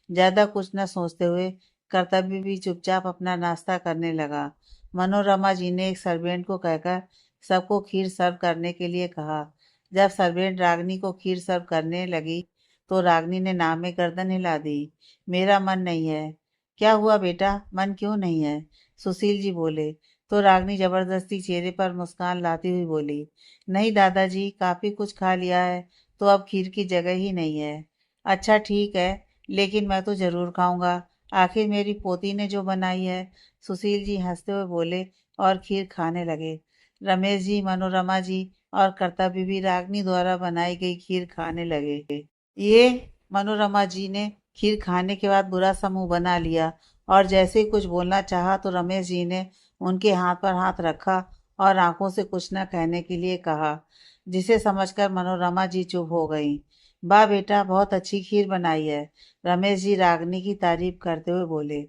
ज्यादा कुछ न सोचते हुए कर्तव्य भी चुपचाप अपना नाश्ता करने लगा। मनोरमा जी ने एक सर्वेंट को कहकर सबको खीर सर्व करने के लिए कहा। जब सर्वेंट रागनी को खीर सर्व करने लगी तो रागनी ने नाम में गर्दन हिला दी। मेरा मन नहीं है। क्या हुआ बेटा, मन क्यों नहीं है? सुशील जी बोले। तो रागनी जबरदस्ती चेहरे पर मुस्कान लाती हुई बोली, नहीं दादाजी, काफी कुछ खा लिया है, तो अब खीर की जगह ही नहीं है। अच्छा ठीक है, लेकिन मैं तो जरूर खाऊंगा, आखिर मेरी पोती ने जो बनाई है। सुशील जी हंसते हुए बोले और खीर खाने लगे। रमेश जी, मनोरमा जी और कर्तव्य भी रागनी द्वारा बनाई गई खीर खाने लगे। ये मनोरमा जी ने खीर खाने के बाद बुरा सा मुंह बना लिया और जैसे ही कुछ बोलना चाहा तो रमेश जी ने उनके हाथ पर हाथ रखा और आंखों से कुछ न कहने के लिए कहा, जिसे समझकर मनोरमा जी चुप हो गईं। वाह बेटा, बहुत अच्छी खीर बनाई है, रमेश जी रागनी की तारीफ करते हुए बोले।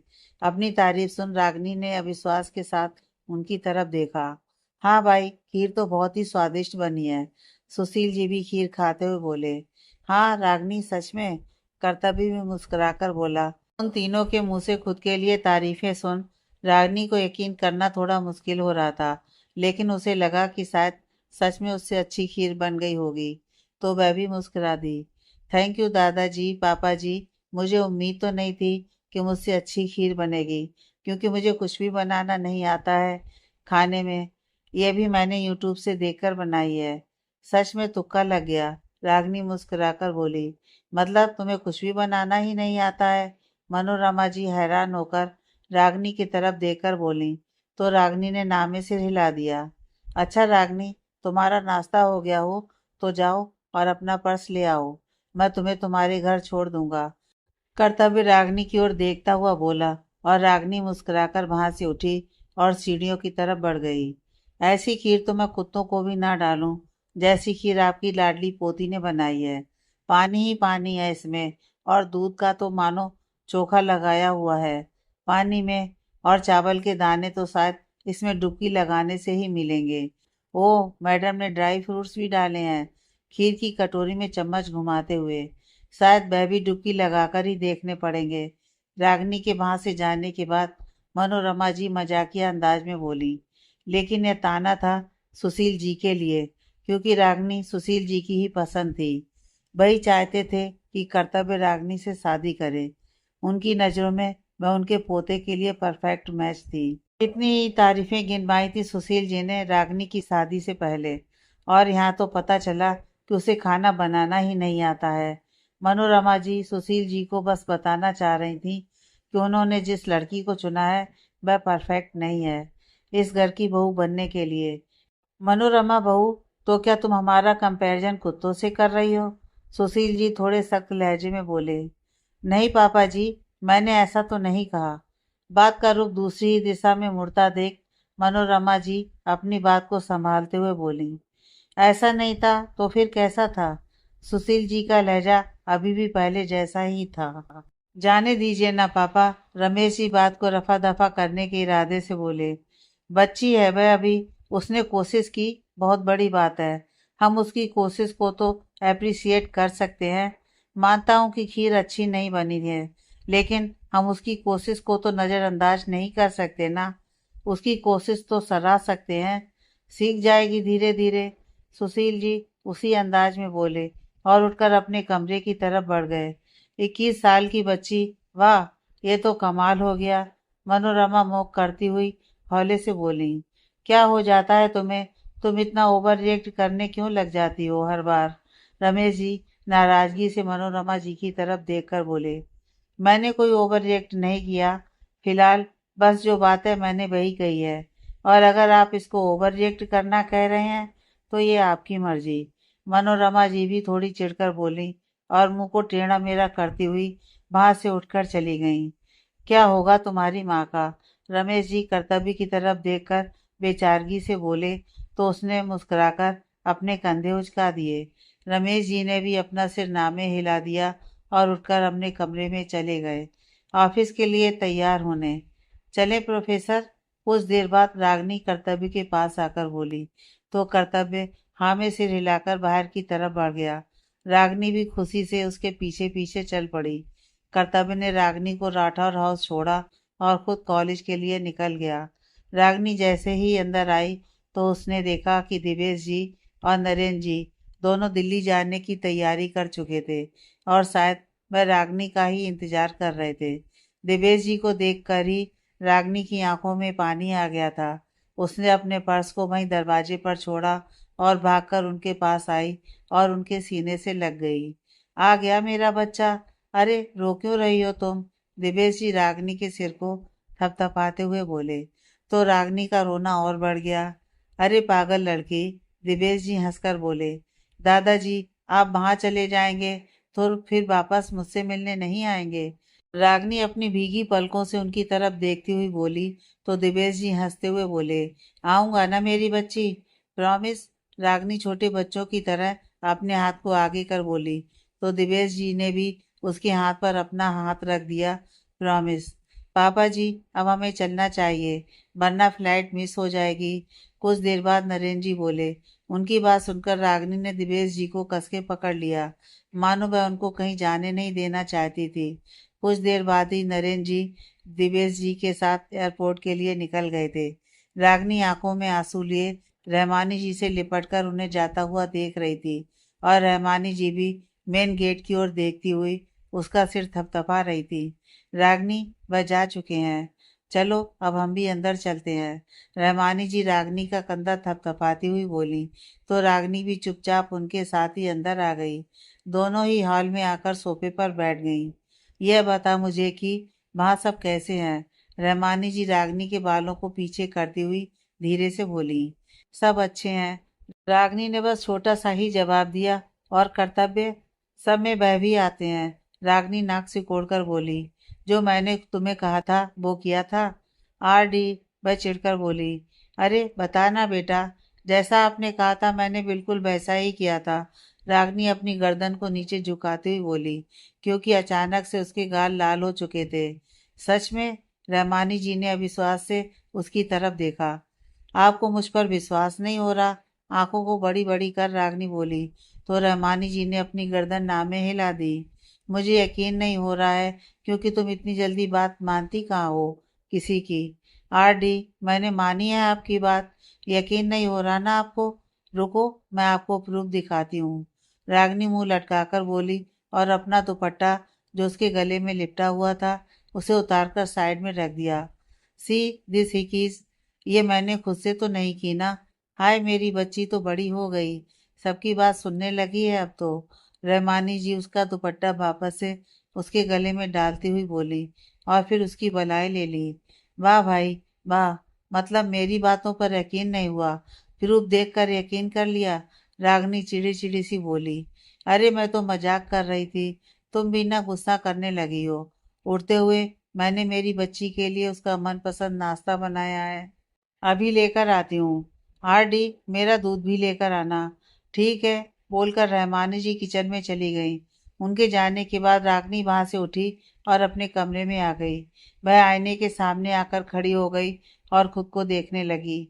अपनी तारीफ सुन रागनी ने अविश्वास के साथ उनकी तरफ देखा। हाँ भाई, खीर तो बहुत ही स्वादिष्ट बनी है, सुशील जी भी खीर खाते हुए बोले। हाँ रागनी, सच में, कर्तव्य भी मुस्कुराकर बोला। उन तीनों के मुंह से खुद के लिए तारीफें सुन रागनी को यकीन करना थोड़ा मुश्किल हो रहा था, लेकिन उसे लगा कि शायद सच में उससे अच्छी खीर बन गई होगी, तो वह भी मुस्कुरा दी। थैंक यू दादाजी, पापा जी, मुझे उम्मीद तो नहीं थी कि मुझसे अच्छी खीर बनेगी, क्योंकि मुझे कुछ भी बनाना नहीं आता है खाने में। यह भी मैंने यूट्यूब से देखकर बनाई है। सच में तुक्का लग गया। रागनी मुस्कुराकर बोली, मतलब तुम्हें कुछ भी बनाना ही नहीं आता है? मनोरमा जी हैरान होकर रागनी की तरफ देखकर बोली, तो रागनी ने नाम में सिर हिला दिया। अच्छा रागनी, तुम्हारा नाश्ता हो गया हो तो जाओ और अपना पर्स ले आओ, मैं तुम्हें तुम्हारे घर छोड़ दूंगा। कर्तव्य रागनी की ओर देखता हुआ बोला, और रागनी मुस्कुराकर वहां से उठी और सीढ़ियों की तरफ बढ़ गई। ऐसी खीर तो मैं कुत्तों को भी ना डालूं, जैसी खीर आपकी लाडली पोती ने बनाई है। पानी ही पानी है इसमें, और दूध का तो मानो चोखा लगाया हुआ है पानी में, और चावल के दाने तो शायद इसमें डुबकी लगाने से ही मिलेंगे। ओह, मैडम ने ड्राई फ्रूट्स भी डाले हैं, खीर की कटोरी में चम्मच घुमाते हुए। शायद वह भी डुबकी लगाकर ही देखने पड़ेंगे। रागनी के वहां से जाने के बाद मनोरमा जी मजाकिया अंदाज में बोली, लेकिन यह ताना था सुशील जी के लिए, क्योंकि रागनी सुशील जी की ही पसंद थी। वही चाहते थे कि कर्तव्य रागनी से शादी करे। उनकी नज़रों में वह उनके पोते के लिए परफेक्ट मैच थी। इतनी तारीफें गिनवाई थी सुशील जी ने रागनी की शादी से पहले, और यहाँ तो पता चला कि उसे खाना बनाना ही नहीं आता है। मनोरमा जी सुशील जी को बस बताना चाह रही थी कि उन्होंने जिस लड़की को चुना है वह परफेक्ट नहीं है इस घर की बहू बनने के लिए। मनोरमा बहू, तो क्या तुम हमारा कंपैरिजन कुत्तों से कर रही हो? सुशील जी थोड़े सख्त लहजे में बोले। नहीं पापा जी, मैंने ऐसा तो नहीं कहा। बात का रुख दूसरी ही दिशा में मुड़ता देख मनोरमा जी अपनी बात को संभालते हुए बोली, ऐसा नहीं था तो फिर कैसा था? सुशील जी का लहजा अभी भी पहले जैसा ही था। जाने दीजिए ना पापा, रमेश जी बात को रफा दफा करने के इरादे से बोले। बच्ची है वह अभी, उसने कोशिश की, बहुत बड़ी बात है। हम उसकी कोशिश को तो अप्रिसिएट कर सकते हैं। मानता हूँ कि खीर अच्छी नहीं बनी है, लेकिन हम उसकी कोशिश को तो नज़रअंदाज नहीं कर सकते ना। उसकी कोशिश तो सराह सकते हैं। सीख जाएगी धीरे धीरे। सुशील जी उसी अंदाज में बोले और उठकर अपने कमरे की तरफ बढ़ गए। 21 साल की बच्ची, वाह, ये तो कमाल हो गया। मनोरमा मुख करती हुई हौले से बोली, क्या हो जाता है तुम्हें? तुम इतना ओवर रिएक्ट करने क्यों लग जाती हो हर बार? रमेश जी नाराजगी से मनोरमा जी की तरफ देखकर बोले, मैंने कोई ओवर रिएक्ट नहीं किया। फिलहाल बस जो बात है मैंने वही कही है, और अगर आप इसको ओवर रिएक्ट करना कह रहे हैं तो ये आपकी मर्जी। मनोरमा जी भी थोड़ी चिढ़कर बोली और मुंह को टेढ़ा मेढ़ा करती हुई वहां से उठकर चली गईं। क्या होगा तुम्हारी माँ का? रमेश जी कर्तव्य की तरफ देखकर बेचारगी से बोले, तो उसने मुस्कुराकर अपने कंधे उचका दिए। रमेश जी ने भी अपना सिर नामे हिला दिया और उठकर अपने कमरे में चले गए, ऑफिस के लिए तैयार होने। चले प्रोफेसर? कुछ देर बाद रागनी कर्तव्य के पास आकर बोली, तो कर्तव्य हाँ में सिर हिलाकर बाहर की तरफ बढ़ गया। रागनी भी खुशी से उसके पीछे पीछे चल पड़ी। कर्तव्य ने रागनी को राठौर हाउस छोड़ा और खुद कॉलेज के लिए निकल गया। रागनी जैसे ही अंदर आई तो उसने देखा कि दिवेश जी और नरेंद्र जी दोनों दिल्ली जाने की तैयारी कर चुके थे, और शायद वह रागनी का ही इंतजार कर रहे थे। दिवेश जी को देखकर ही रागनी की आंखों में पानी आ गया था। उसने अपने पर्स को वहीं दरवाजे पर छोड़ा और भागकर उनके पास आई और उनके सीने से लग गई। आ गया मेरा बच्चा, अरे रो क्यों रही हो तुम? दिवेश जी रागनी के सिर को थपथपाते हुए बोले, तो रागनी का रोना और बढ़ गया। अरे पागल लड़की, दिवेश जी हंसकर बोले, दादाजी आप वहां चले जाएंगे तो फिर वापस मुझसे मिलने नहीं आएंगे? रागनी अपनी भीगी पलकों से उनकी तरफ देखती हुई बोली, तो दिवेश जी हंसते हुए बोले, आऊंगा ना मेरी बच्ची, प्रॉमिस। रागनी छोटे बच्चों की तरह अपने हाथ को आगे कर बोली, तो दिवेश जी ने भी उसके हाथ पर अपना हाथ रख दिया। प्रॉमिस। पापा जी अब हमें चलना चाहिए, वरना फ्लाइट मिस हो जाएगी। कुछ देर बाद नरेंद्र जी बोले। उनकी बात सुनकर रागनी ने दिवेश जी को कसके पकड़ लिया, मानो वह उनको कहीं जाने नहीं देना चाहती थी। कुछ देर बाद ही नरेंद्र जी दिवेश जी के साथ एयरपोर्ट के लिए निकल गए थे। रागनी आंखों में आंसू लिए रहमानी जी से लिपटकर उन्हें जाता हुआ देख रही थी, और रहमानी जी भी मेन गेट की ओर देखती हुई उसका सिर थपथपा रही थी। रागनी, वह जा चुके हैं, चलो अब हम भी अंदर चलते हैं। रहमानी जी रागनी का कंधा थपथपाती हुई बोली, तो रागनी भी चुपचाप उनके साथ ही अंदर आ गई। दोनों ही हॉल में आकर सोफे पर बैठ गईं। यह बता मुझे कि वहाँ सब कैसे हैं? रहमानी जी रागनी के बालों को पीछे करती हुई धीरे से बोली। सब अच्छे हैं। रागनी ने बस छोटा सा ही जवाब दिया। और कर्तव्य? सब में वह भी आते हैं। रागनी नाक सिकोड़कर बोली। जो मैंने तुम्हें कहा था वो किया था? आरडी, वह चिढ़कर बोली। अरे बताना बेटा, जैसा आपने कहा था मैंने बिल्कुल वैसा ही किया था। रागनी अपनी गर्दन को नीचे झुकाती हुई बोली, क्योंकि अचानक से उसके गाल लाल हो चुके थे। सच में? रहमानी जी ने अविश्वास से उसकी तरफ देखा। आपको मुझ पर विश्वास नहीं हो रहा? आंखों को बड़ी बड़ी कर रागनी बोली। तो रहमानी जी ने अपनी गर्दन नामे हिला दी। मुझे यकीन नहीं हो रहा है, क्योंकि तुम इतनी जल्दी बात मानती कहाँ हो किसी की। आरडी, मैंने मानी है आपकी बात। यकीन नहीं हो रहा ना आपको? रुको, मैं आपको प्रूफ दिखाती हूँ। रागनी मुंह लटकाकर बोली और अपना दुपट्टा जो उसके गले में लिपटा हुआ था उसे उतारकर साइड में रख दिया। सी दिस हिकीज, ये मैंने खुद से तो नहीं की ना। हाय मेरी बच्ची तो बड़ी हो गई, सबकी बात सुनने लगी है अब तो। रहमानी जी उसका दुपट्टा वापस से उसके गले में डालती हुई बोली और फिर उसकी बलाई ले ली। वाह भाई वाह, मतलब मेरी बातों पर यकीन नहीं हुआ, प्रूफ देख कर यकीन कर लिया। रागनी चिड़ी चिड़ी सी बोली। अरे मैं तो मजाक कर रही थी, तुम भी ना गुस्सा करने लगी हो। उठते हुए मैंने मेरी बच्ची के लिए उसका मनपसंद नाश्ता बनाया है, अभी लेकर आती हूँ। आरडी, मेरा दूध भी लेकर आना। ठीक है, बोलकर रहमानी जी किचन में चली गई। उनके जाने के बाद रागनी वहां से उठी और अपने कमरे में आ गई। वह आईने के सामने आकर खड़ी हो गई और खुद को देखने लगी।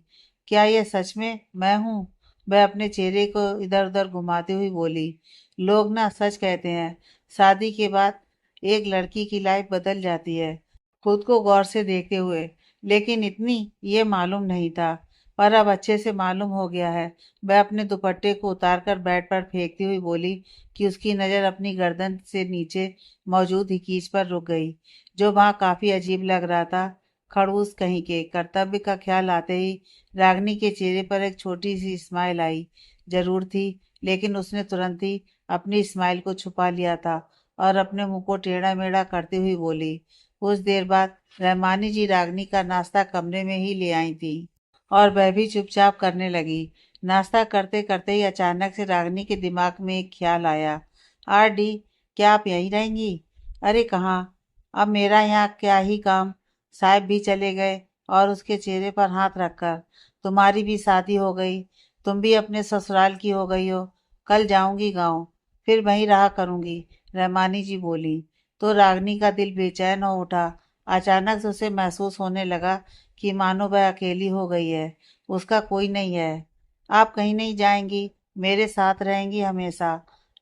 क्या यह सच में मैं हूँ? वह अपने चेहरे को इधर उधर घुमाती हुई बोली। लोग ना सच कहते हैं, शादी के बाद एक लड़की की लाइफ बदल जाती है। खुद को गौर से देखते हुए, लेकिन इतनी ये मालूम नहीं था, पर अब अच्छे से मालूम हो गया है। वह अपने दुपट्टे को उतारकर बेड पर फेंकती हुई बोली कि उसकी नज़र अपनी गर्दन से नीचे मौजूद हिकीज पर रुक गई, जो वहाँ काफ़ी अजीब लग रहा था। खड़ूस कहीं के। कर्तव्य का ख्याल आते ही रागनी के चेहरे पर एक छोटी सी स्माइल आई। जरूर थी, लेकिन उसने तुरंत ही अपनी स्माइल को छुपा लिया था और अपने मुंह को टेढ़ा मेढ़ा करती हुई बोली। कुछ देर बाद रहमानी जी रागनी का नाश्ता कमरे में ही ले आई थी और वह भी चुपचाप करने लगी। नाश्ता करते करते ही अचानक से रागनी के दिमाग में एक ख्याल आया। आरडी, क्या आप यहीं रहेंगी? अरे कहाँ, अब मेरा यहाँ क्या ही काम। साहब भी चले गए और उसके चेहरे पर हाथ रखकर, तुम्हारी भी शादी हो गई, तुम भी अपने ससुराल की हो गई हो। कल जाऊंगी गाँव, फिर वहीं रहा करूंगी, रहमानी जी बोली। तो रागनी का दिल बेचैन हो उठा। अचानक से उसे महसूस होने लगा कि मानो वह अकेली हो गई है, उसका कोई नहीं है। आप कहीं नहीं जाएंगी, मेरे साथ रहेंगी हमेशा,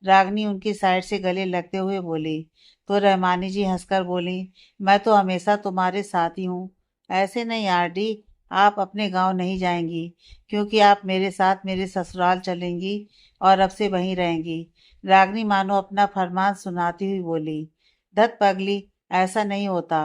रागनी उनकी साइड से गले लगते हुए बोली। तो रहमानी जी हंसकर बोली, मैं तो हमेशा तुम्हारे साथ ही हूँ। ऐसे नहीं आरडी, आप अपने गांव नहीं जाएंगी, क्योंकि आप मेरे साथ मेरे ससुराल चलेंगी और अब से वहीं रहेंगी। रागनी मानो अपना फरमान सुनाती हुई बोली। धत पगली, ऐसा नहीं होता।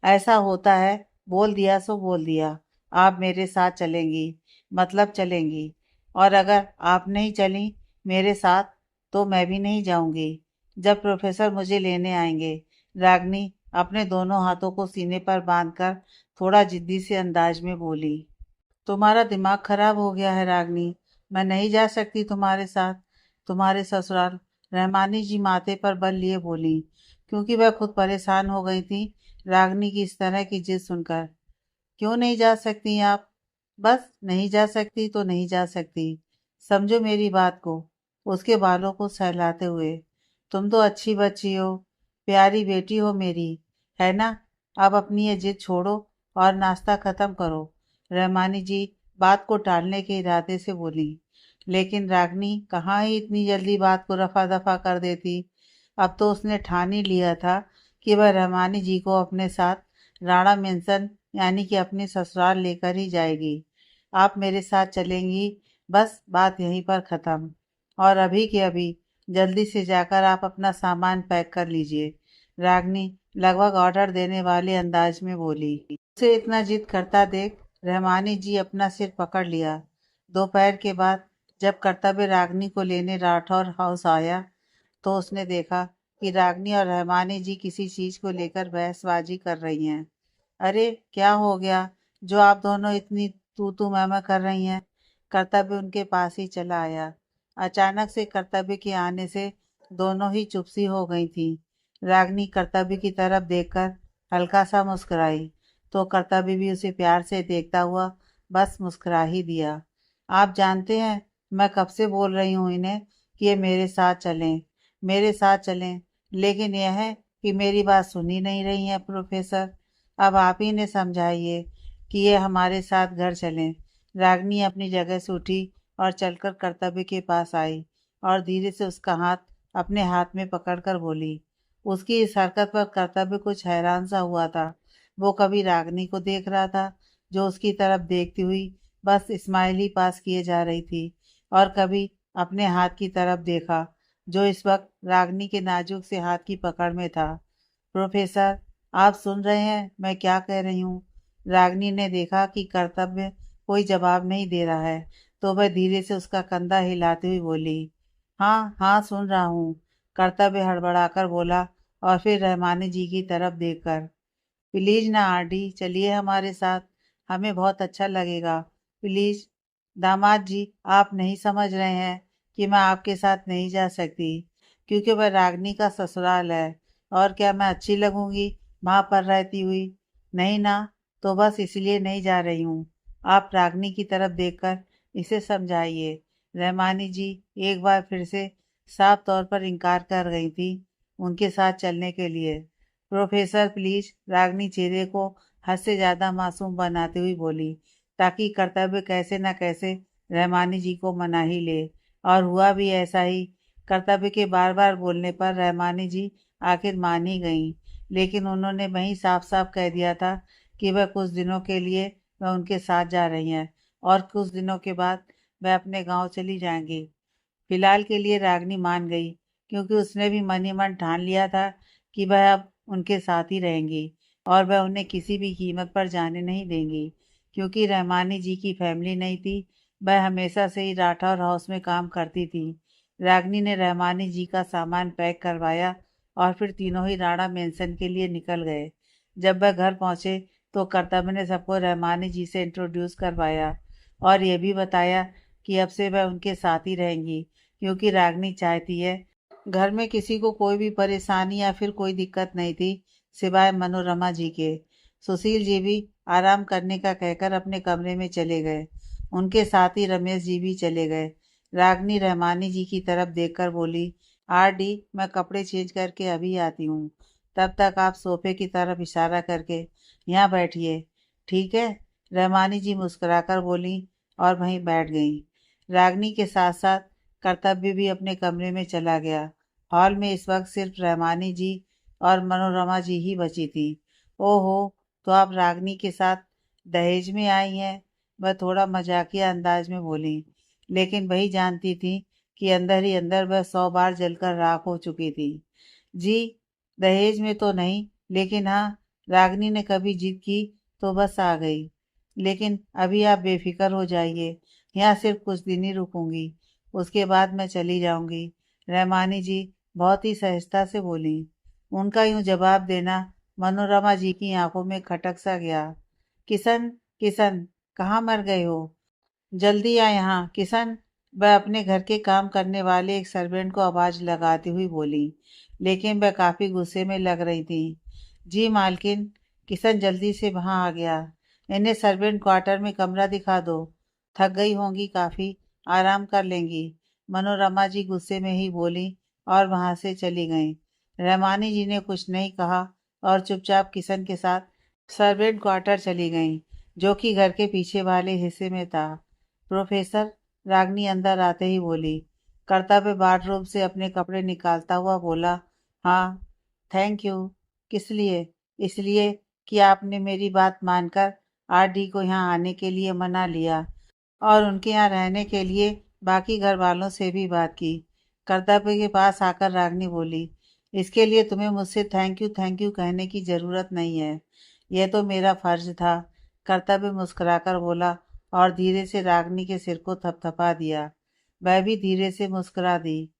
ऐसा होता है, बोल दिया सो बोल दिया। आप मेरे साथ चलेंगी, मतलब चलेंगी। और अगर आप नहीं चली मेरे साथ तो मैं भी नहीं जाऊंगी। जब प्रोफेसर मुझे लेने आएंगे। रागनी अपने दोनों हाथों को सीने पर बांधकर थोड़ा जिद्दी से अंदाज में बोली। तुम्हारा दिमाग खराब हो गया है रागनी, मैं नहीं जा सकती तुम्हारे साथ, तुम्हारे ससुराल। रहमानी जी माथे पर बल लिए बोली, क्योंकि वह खुद परेशान हो गई थी रागनी की इस तरह की जिद सुनकर। क्यों नहीं जा सकती आप? बस नहीं जा सकती तो नहीं जा सकती, समझो मेरी बात को। उसके बालों को सहलाते हुए, तुम तो अच्छी बच्ची हो, प्यारी बेटी हो मेरी, है ना? अब अपनी ये जिद छोड़ो और नाश्ता खत्म करो। रहमानी जी बात को टालने के इरादे से बोली, लेकिन रागनी कहाँ ही इतनी जल्दी बात को रफा दफा कर देती। अब तो उसने ठान ही लिया था कि वह रहमानी जी को अपने साथ राणा मेंशन यानी कि अपने ससुराल लेकर ही जाएगी। आप मेरे साथ चलेंगी, बस बात यहीं पर ख़त्म। और अभी के अभी जल्दी से जाकर आप अपना सामान पैक कर लीजिए। रागनी लगभग ऑर्डर देने वाले अंदाज में बोली। उसे इतना जिद करता देख रहमानी जी अपना सिर पकड़ लिया। दोपहर के बाद जब कर्तव्य रागनी को लेने राठौर हाउस आया तो उसने देखा कि रागनी और रहमानी जी किसी चीज को लेकर बहसबाजी कर रही हैं। अरे क्या हो गया जो आप दोनों इतनी तू मैं कर रही हैं? कर्तव्य उनके पास ही चला आया। अचानक से कर्तव्य के आने से दोनों ही चुप सी हो गई थी। रागनी कर्तव्य की तरफ देखकर हल्का सा मुस्कुराई तो कर्तव्य भी उसे प्यार से देखता हुआ बस मुस्कुरा ही दिया। आप जानते हैं मैं कब से बोल रही हूँ इन्हें कि ये मेरे साथ चलें, लेकिन यह है कि मेरी बात सुन ही नहीं रही है प्रोफेसर। अब आप ही ने समझाइए कि ये हमारे साथ घर चलें। रागनी अपनी जगह से उठी और चलकर कर्तव्य के पास आई और धीरे से उसका हाथ अपने हाथ में पकड़कर बोली। उसकी इस हरकत पर कर्तव्य कुछ हैरान सा हुआ था। वो कभी रागनी को देख रहा था जो उसकी तरफ देखती हुई बस स्माइल ही पास किए जा रही थी, और कभी अपने हाथ की तरफ देखा जो इस वक्त रागनी के नाजुक से हाथ की पकड़ में था। प्रोफेसर, आप सुन रहे हैं मैं क्या कह रही हूँ? रागनी ने देखा कि कर्तव्य कोई जवाब नहीं दे रहा है तो वह धीरे से उसका कंधा हिलाते हुए बोली। हाँ हाँ, सुन रहा हूँ, कर्तव्य हड़बड़ाकर बोला और फिर रहमानी जी की तरफ देखकर। प्लीज ना आरडी, चलिए हमारे साथ, हमें बहुत अच्छा लगेगा। प्लीज। दामाद जी, आप नहीं समझ रहे हैं कि मैं आपके साथ नहीं जा सकती क्योंकि वह रागनी का ससुराल है, और क्या मैं अच्छी लगूंगी वहां पर रहती हुई? नहीं ना, तो बस इसलिए नहीं जा रही हूँ। आप रागनी की तरफ देखकर इसे समझाइए। रहमानी जी एक बार फिर से साफ तौर पर इनकार कर गई थी उनके साथ चलने के लिए। प्रोफेसर प्लीज, रागनी चेहरे को हद से ज्यादा मासूम बनाते हुए बोली ताकि कर्तव्य कैसे न कैसे रहमानी जी को मना ही ले। और हुआ भी ऐसा ही। कर्तव्य के बार बार बोलने पर रहमानी जी आखिर मान ही गईं, लेकिन उन्होंने वहीं साफ साफ कह दिया था कि वह कुछ दिनों के लिए वह उनके साथ जा रही हैं और कुछ दिनों के बाद वह अपने गांव चली जाएंगी। फिलहाल के लिए रागनी मान गई क्योंकि उसने भी मन ही मन ठान लिया था कि वह अब उनके साथ ही रहेंगी और वह उन्हें किसी भी कीमत पर जाने नहीं देंगी। क्योंकि रहमानी जी की फैमिली नहीं थी, वह हमेशा से ही राठौर हाउस में काम करती थी। रागनी ने रहमानी जी का सामान पैक करवाया और फिर तीनों ही राणा मेंशन के लिए निकल गए। जब वह घर पहुंचे तो कर्तव्य ने सबको रहमानी जी से इंट्रोड्यूस करवाया और ये भी बताया कि अब से वह उनके साथ ही रहेंगी क्योंकि रागनी चाहती है। घर में किसी को कोई भी परेशानी या फिर कोई दिक्कत नहीं थी सिवाय मनोरमा जी के। सुशील जी भी आराम करने का कहकर अपने कमरे में चले गए। उनके साथ ही रमेश जी भी चले गए। रागनी रहमानी जी की तरफ देखकर बोली, आरडी, मैं कपड़े चेंज करके अभी आती हूँ। तब तक आप सोफे की तरफ इशारा करके यहाँ बैठिए, ठीक है? रहमानी जी मुस्कुराकर बोली और वहीं बैठ गईं। रागनी के साथ साथ कर्तव्य भी अपने कमरे में चला गया। हॉल में इस वक्त सिर्फ रहमानी जी और मनोरमा जी ही बची थी। ओहो, तो आप रागनी के साथ दहेज में आई हैं? वह थोड़ा मजाकिया अंदाज में बोली, लेकिन वही जानती थी कि अंदर ही अंदर वह 100 बार जलकर राख हो चुकी थी। जी, दहेज में तो नहीं, लेकिन हाँ, रागनी ने कभी जिद की तो बस आ गई। लेकिन अभी आप बेफिक्र हो जाइए, यहाँ सिर्फ कुछ दिन ही रुकूंगी, उसके बाद मैं चली जाऊंगी। रहमानी जी बहुत ही सहजता से बोली। उनका यूं जवाब देना मनोरमा जी की आंखों में खटक सा गया। किशन, किशन, कहाँ मर गए हो? जल्दी आ यहाँ किशन, वह अपने घर के काम करने वाले एक सर्वेंट को आवाज लगाती हुई बोली, लेकिन वह काफी गुस्से में लग रही थी। जी मालकिन, किशन जल्दी से वहां आ गया। इन्हें सर्वेंट क्वार्टर में कमरा दिखा दो। थक गई होंगी काफी, आराम कर लेंगी। मनोरमा जी गुस्से में ही बोली और वहां से चली गईं। रहमानी जी ने कुछ नहीं कहा और चुपचाप किशन के साथ सर्वेंट क्वार्टर चली गईं, जो कि घर के पीछे वाले हिस्से में था। प्रोफेसर, रागनी अंदर आते ही बोली। कर्तव्य बाथरूम से अपने कपड़े निकालता हुआ बोला, हाँ, थैंक यू। किस लिए? इसलिए कि आपने मेरी बात मानकर आरडी को यहाँ आने के लिए मना लिया और उनके यहाँ रहने के लिए बाकी घर वालों से भी बात की। कर्तव्य के पास आकर रागनी बोली, इसके लिए तुम्हें मुझसे थैंक यू कहने की जरूरत नहीं है। यह तो मेरा फर्ज था। कर्तव्य मुस्कुराकर बोला और धीरे से रागनी के सिर को थपथपा दिया। वह भी धीरे से मुस्कुरा दी।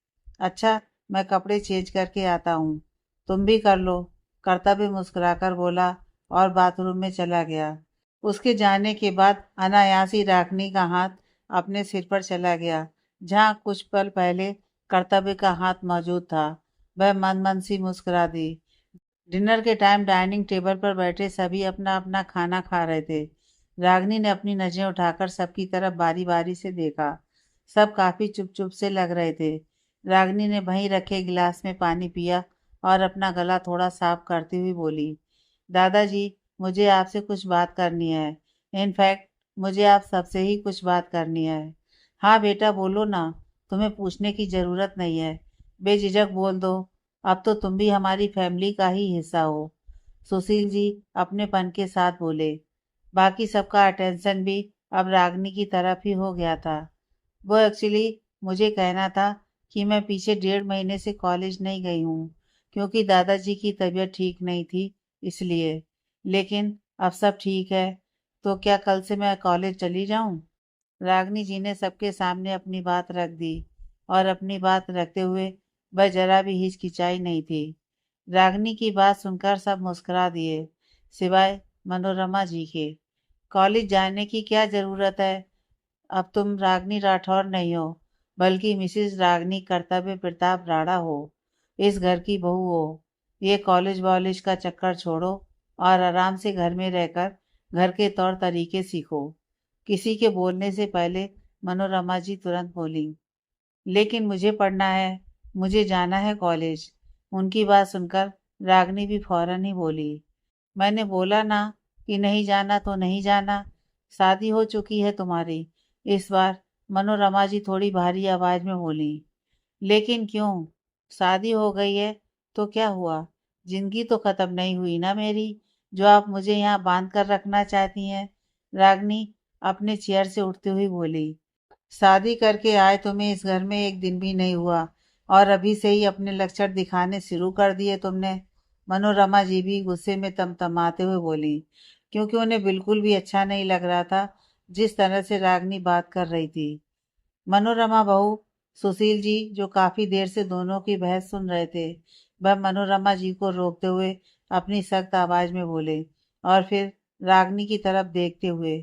अच्छा, मैं कपड़े चेंज करके आता हूँ, तुम भी कर लो। कर्तव्य मुस्कुराकर बोला और बाथरूम में चला गया। उसके जाने के बाद अनायास ही रागनी का हाथ अपने सिर पर चला गया, जहाँ कुछ पल पहले कर्तव्य का हाथ मौजूद था। वह मन मन सी मुस्कुरा दी। डिनर के टाइम डाइनिंग टेबल पर बैठे सभी अपना अपना खाना खा रहे थे। रागनी ने अपनी नजरें उठाकर सबकी तरफ बारी बारी से देखा। सब काफी चुप चुप से लग रहे थे। रागनी ने वहीं रखे गिलास में पानी पिया और अपना गला थोड़ा साफ करते हुए बोली, दादाजी, मुझे आपसे कुछ बात करनी है। इनफैक्ट मुझे आप सबसे ही कुछ बात करनी है। हाँ बेटा, बोलो ना, तुम्हें पूछने की जरूरत नहीं है। बेझिझक बोल दो। अब तो तुम भी हमारी फैमिली का ही हिस्सा हो। सुशील जी अपनेपन के साथ बोले। बाकी सबका अटेंशन भी अब रागनी की तरफ ही हो गया था। वो एक्चुअली मुझे कहना था कि मैं पीछे 1.5 महीने से कॉलेज नहीं गई हूँ, क्योंकि दादाजी की तबीयत ठीक नहीं थी, इसलिए। लेकिन अब सब ठीक है, तो क्या कल से मैं कॉलेज चली जाऊँ? रागनी जी ने सबके सामने अपनी बात रख दी, और अपनी बात रखते हुए वह जरा भी हिचकिचाई नहीं थी। रागनी की बात सुनकर सब मुस्कुरा दिए, सिवाय मनोरमा जी के। कॉलेज जाने की क्या जरूरत है? अब तुम रागनी राठौर नहीं हो, बल्कि मिसिज रागनी कर्तव्य प्रताप राणा हो। इस घर की बहू हो। ये कॉलेज वॉलेज का चक्कर छोड़ो और आराम से घर में रहकर घर के तौर तरीके सीखो। किसी के बोलने से पहले मनोरमा जी तुरंत बोली, लेकिन मुझे पढ़ना है, मुझे जाना है कॉलेज। उनकी बात सुनकर रागनी भी फौरन ही बोली, मैंने बोला ना कि नहीं जाना तो नहीं जाना। शादी हो चुकी है तुम्हारी। इस बार मनोरमा जी थोड़ी भारी आवाज में बोली। लेकिन क्यों? शादी हो गई है तो क्या हुआ? जिंदगी तो खत्म नहीं हुई ना मेरी, जो आप मुझे यहाँ बांध कर रखना चाहती हैं। रागनी अपने चेयर से उठते हुए बोली, शादी करके आए तुम्हें इस घर में एक दिन भी नहीं हुआ, और अभी से ही अपने लक्षण दिखाने शुरू कर दिए तुमने। मनोरमा जी भी गुस्से में तमतमाते हुए बोली, क्योंकि उन्हें बिल्कुल भी अच्छा नहीं लग रहा था जिस तरह से रागनी बात कर रही थी। मनोरमा बहू, सुशील जी जो काफी देर से दोनों की बहस सुन रहे थे, वह मनोरमा जी को रोकते हुए अपनी सख्त आवाज में बोले, और फिर रागनी की तरफ देखते हुए,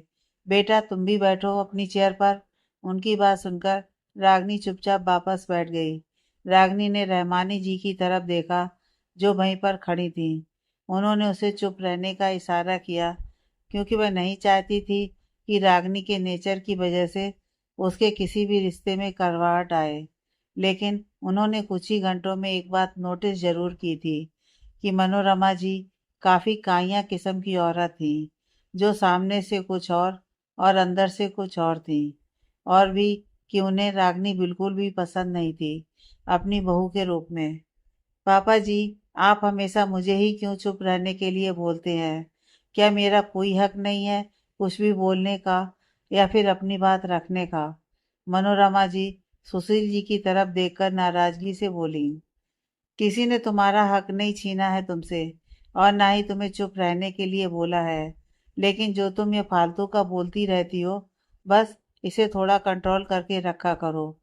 बेटा तुम भी बैठो अपनी चेयर पर। उनकी बात सुनकर रागनी चुपचाप वापस बैठ गई। रागनी ने रहमानी जी की तरफ देखा, जो वहीं पर खड़ी थी। उन्होंने उसे चुप रहने का इशारा किया, क्योंकि वह नहीं चाहती थी कि रागनी के नेचर की वजह से उसके किसी भी रिश्ते में करवाहट आए। लेकिन उन्होंने कुछ ही घंटों में एक बात नोटिस जरूर की थी कि मनोरमा जी काफी काइया किस्म की औरत थी, जो सामने से कुछ और अंदर से कुछ और थी। और भी कि उन्हें रागनी बिल्कुल भी पसंद नहीं थी अपनी बहू के रूप में। पापा जी, आप हमेशा मुझे ही क्यों चुप रहने के लिए बोलते हैं? क्या मेरा कोई हक नहीं है कुछ भी बोलने का या फिर अपनी बात रखने का? मनोरमा जी सुशील जी की तरफ देखकर नाराजगी से बोली, किसी ने तुम्हारा हक नहीं छीना है तुमसे, और ना ही तुम्हें चुप रहने के लिए बोला है। लेकिन जो तुम ये फालतू का बोलती रहती हो, बस इसे थोड़ा कंट्रोल करके रखा करो,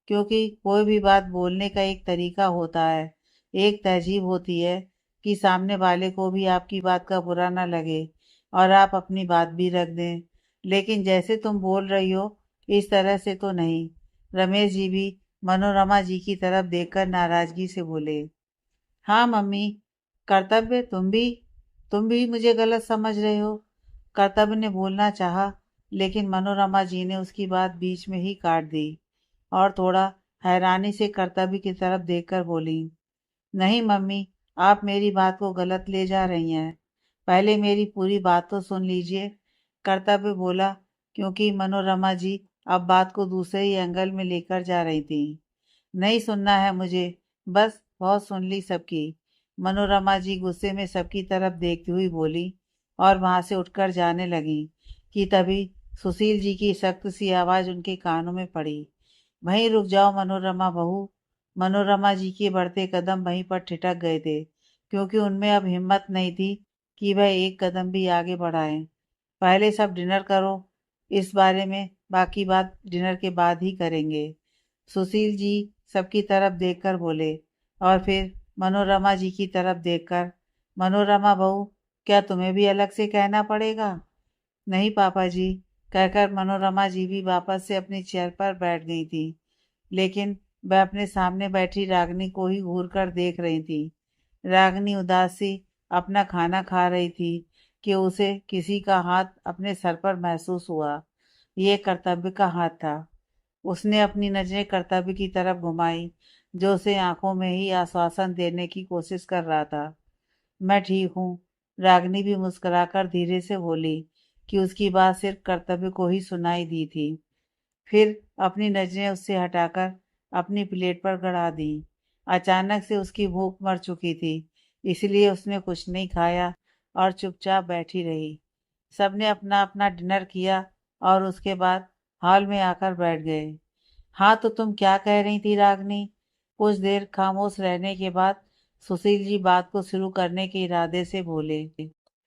क्योंकि कोई भी बात बोलने का एक तरीका होता है, एक तहजीब होती है कि सामने वाले को भी आपकी बात का बुरा ना लगे और आप अपनी बात भी रख दें। लेकिन जैसे तुम बोल रही हो, इस तरह से तो नहीं। रमेश जी भी मनोरमा जी की तरफ देखकर नाराजगी से बोले, हाँ मम्मी, कर्तव्य तुम भी मुझे गलत समझ रहे हो। कर्तव्य ने बोलना चाहा, लेकिन मनोरमा जी ने उसकी बात बीच में ही काट दी और थोड़ा हैरानी से कर्तव्य की तरफ देखकर बोली, नहीं मम्मी, आप मेरी बात को गलत ले जा रही हैं। पहले मेरी पूरी बात तो सुन लीजिए। कर्तव्य बोला, क्योंकि मनोरमा जी अब बात को दूसरे ही एंगल में लेकर जा रही थी। नहीं सुनना है मुझे, बस बहुत सुन ली सबकी। मनोरमा जी गुस्से में सबकी तरफ देखती हुई बोली और वहां से उठकर जाने लगी कि तभी सुशील जी की सख्त सी आवाज उनके कानों में पड़ी, वहीं रुक जाओ मनोरमा बहू। मनोरमा जी के बढ़ते कदम वहीं पर ठिठक गए थे, क्योंकि उनमें अब हिम्मत नहीं थी कि वह एक कदम भी आगे बढ़ाएं। पहले सब डिनर करो, इस बारे में बाकी बात डिनर के बाद ही करेंगे। सुशील जी सबकी तरफ देखकर बोले, और फिर मनोरमा जी की तरफ देखकर, मनोरमा बहू, क्या तुम्हें भी अलग से कहना पड़ेगा? नहीं पापा जी, कहकर मनोरमा जी भी वापस से अपनी चेयर पर बैठ गई थी, लेकिन वह अपने सामने बैठी रागनी को ही घूर कर देख रही थी। रागनी उदास सी अपना खाना खा रही थी कि उसे किसी का हाथ अपने सर पर महसूस हुआ। ये कर्तव्य का हाथ था। उसने अपनी नजरें कर्तव्य की तरफ घुमाई, जो उसे आंखों में ही आश्वासन देने की कोशिश कर रहा था। मैं ठीक हूँ। रागनी भी मुस्कुराकर धीरे से बोली कि उसकी बात सिर्फ कर्तव्य को ही सुनाई दी थी। फिर अपनी नजरें उससे हटाकर अपनी प्लेट पर गड़ा दी। अचानक से उसकी भूख मर चुकी थी, इसलिए उसने कुछ नहीं खाया और चुपचाप बैठी रही। सबने अपना अपना डिनर किया और उसके बाद हॉल में आकर बैठ गए। हाँ, तो तुम क्या कह रही थी रागनी? कुछ देर खामोश रहने के बाद सुशील जी बात को शुरू करने के इरादे से बोले।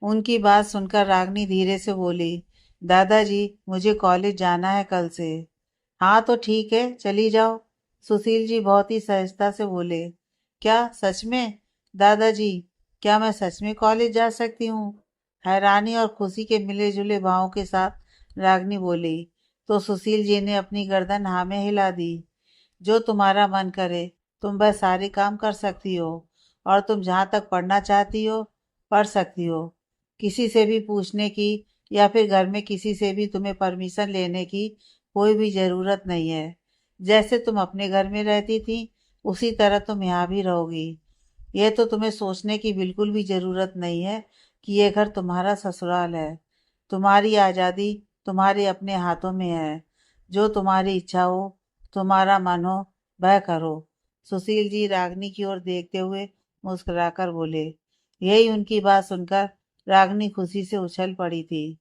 उनकी बात सुनकर रागनी धीरे से बोली, दादाजी, मुझे कॉलेज जाना है कल से। हाँ तो ठीक है, चली जाओ। सुशील जी बहुत ही सहजता से बोले। क्या सच में? दादाजी, क्या मैं सच में कॉलेज जा सकती हूँ? हैरानी और खुशी के मिले जुले भावों के साथ रागनी बोली। तो सुशील जी ने अपनी गर्दन हाँ में हिला दी। जो तुम्हारा मन करे, तुम वह सारे काम कर सकती हो, और तुम जहाँ तक पढ़ना चाहती हो पढ़ सकती हो। किसी से भी पूछने की या फिर घर में किसी से भी तुम्हें परमिशन लेने की कोई भी ज़रूरत नहीं है। जैसे तुम अपने घर में रहती थी, उसी तरह तुम यहाँ भी रहोगी। यह तो तुम्हें सोचने की बिल्कुल भी ज़रूरत नहीं है कि यह घर तुम्हारा ससुराल है। तुम्हारी आज़ादी तुम्हारे अपने हाथों में है। जो तुम्हारी इच्छा हो, तुम्हारा मन हो, वह करो। सुशील जी रागनी की ओर देखते हुए मुस्कुराकर बोले। यही उनकी बात सुनकर रागनी खुशी से उछल पड़ी थी।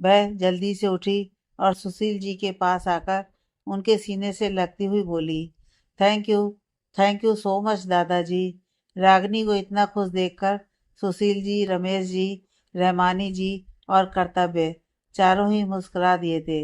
वह जल्दी से उठी और सुशील जी के पास आकर उनके सीने से लगती हुई बोली, thank you, thank you so much दादाजी। रागनी को इतना खुश देखकर सुशील जी, रमेश जी, रहमानी जी और कर्तव्य चारों ही मुस्कुरा दिए थे।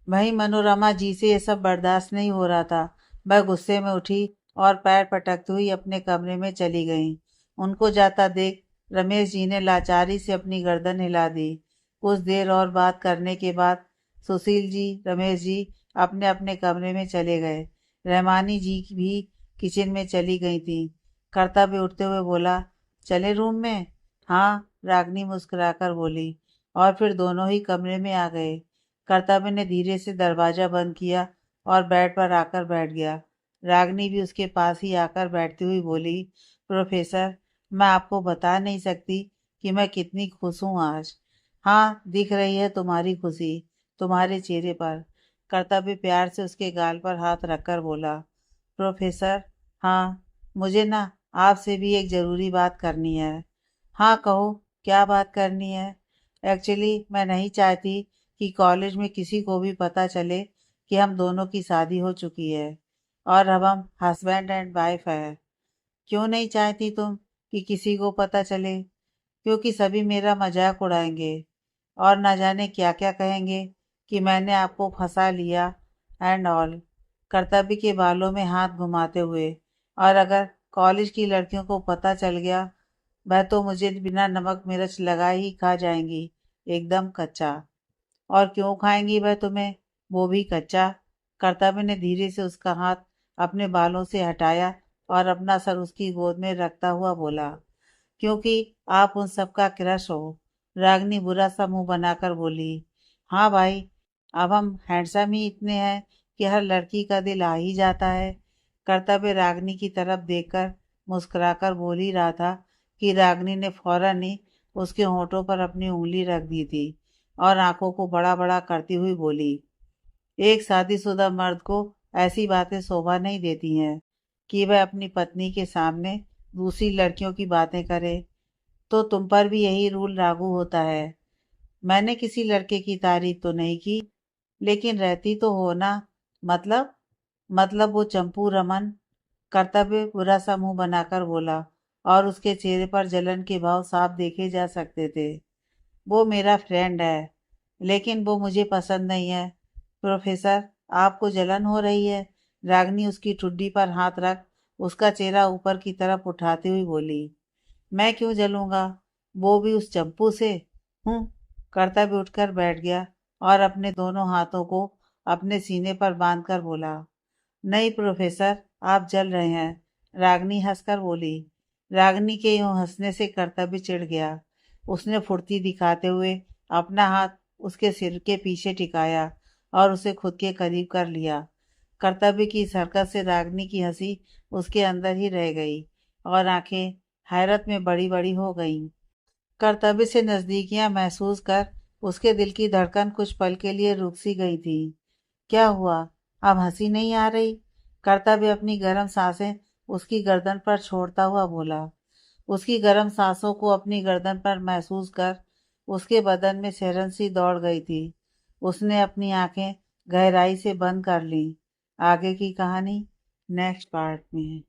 वहीं मनोरमा जी से ये सब बर्दाश्त नहीं हो रहा था। वह गुस्से में उठी और पैर पटकती हुई अपने कमरे में चली गईं। उनको जाता देख रमेश जी ने लाचारी से अपनी गर्दन हिला दी। कुछ देर और बात करने के बाद सुशील जी, रमेश जी अपने अपने कमरे में चले गए। रहमानी जी भी किचन में चली गई थी। कर्तव्य उठते हुए बोला, चले रूम में? हाँ, रागनी मुस्कुराकर बोली, और फिर दोनों ही कमरे में आ गए। कर्तव्य ने धीरे से दरवाजा बंद किया और बेड पर आकर बैठ गया। रागनी भी उसके पास ही आकर बैठती हुई बोली, प्रोफेसर, मैं आपको बता नहीं सकती कि मैं कितनी खुश हूँ आज। हाँ, दिख रही है तुम्हारी खुशी तुम्हारे चेहरे पर। कर्तव्य प्यार से उसके गाल पर हाथ रखकर बोला, प्रोफेसर, हाँ, मुझे ना आपसे भी एक ज़रूरी बात करनी है। हाँ कहो, क्या बात करनी है? एक्चुअली मैं नहीं चाहती कि कॉलेज में किसी को भी पता चले कि हम दोनों की शादी हो चुकी है और अब हम हस्बैंड एंड वाइफ है। क्यों नहीं चाहती तुम कि किसी को पता चले? क्योंकि सभी मेरा मजाक उड़ाएंगे और न जाने क्या क्या कहेंगे कि मैंने आपको फंसा लिया एंड ऑल। कर्तव्य के बालों में हाथ घुमाते हुए, और अगर कॉलेज की लड़कियों को पता चल गया, वह तो मुझे बिना नमक मिर्च लगाए ही खा जाएंगी, एकदम कच्चा। और क्यों खाएंगी वह तुम्हें, वो भी कच्चा? कर्तव्य ने धीरे से उसका हाथ अपने बालों से हटाया और अपना सर उसकी गोद में रखता हुआ बोला, क्योंकि आप उन सबका क्रश हो। रागनी बुरा सा मुंह बनाकर बोली, हाँ भाई, अब हम हैंडसम ही इतने हैं कि हर लड़की का दिल आ ही जाता है। कर्तव्य रागनी की तरफ देखकर मुस्कुराकर बोल ही रहा था कि रागनी ने फौरन ही उसके होठों पर अपनी उंगली रख दी थी और आंखों को बड़ा बड़ा करती हुई बोली, एक शादीशुदा मर्द को ऐसी बातें शोभा नहीं देती हैं कि वह अपनी पत्नी के सामने दूसरी लड़कियों की बातें करे। तो तुम पर भी यही रूल लागू होता है। मैंने किसी लड़के की तारीफ तो नहीं की, लेकिन रहती तो हो ना। मतलब? मतलब वो चंपू रमन। कर्तव्य बुरा सा मुंह बनाकर बोला और उसके चेहरे पर जलन के भाव साफ देखे जा सकते थे। वो मेरा फ्रेंड है, लेकिन वो मुझे पसंद नहीं है। प्रोफेसर, आपको जलन हो रही है? रागनी उसकी ठुड्डी पर हाथ रख उसका चेहरा ऊपर की तरफ उठाते हुए बोली। मैं क्यों जलूंगा, वो भी उस चंपू से। हूँ। कर्तव्य उठकर बैठ गया और अपने दोनों हाथों को अपने सीने पर बांधकर बोला, नहीं प्रोफेसर, आप जल रहे हैं। रागनी हंसकर बोली। रागनी के यूं हंसने से कर्तव्य चिढ़ गया। उसने फुर्ती दिखाते हुए अपना हाथ उसके सिर के पीछे टिकाया और उसे खुद के करीब कर लिया। कर्तव्य की इस हरकत से रागनी की हंसी उसके अंदर ही रह गई और आंखें हैरत में बड़ी बड़ी हो गईं। कर्तव्य से नजदीकियां महसूस कर उसके दिल की धड़कन कुछ पल के लिए रुक सी गई थी। क्या हुआ, अब हंसी नहीं आ रही? कर्तव्य अपनी गर्म सांसें उसकी गर्दन पर छोड़ता हुआ बोला। उसकी गर्म सांसों को अपनी गर्दन पर महसूस कर उसके बदन में सिहरन सी दौड़ गई थी। उसने अपनी आंखें गहराई से बंद कर ली। आगे की कहानी नेक्स्ट पार्ट में।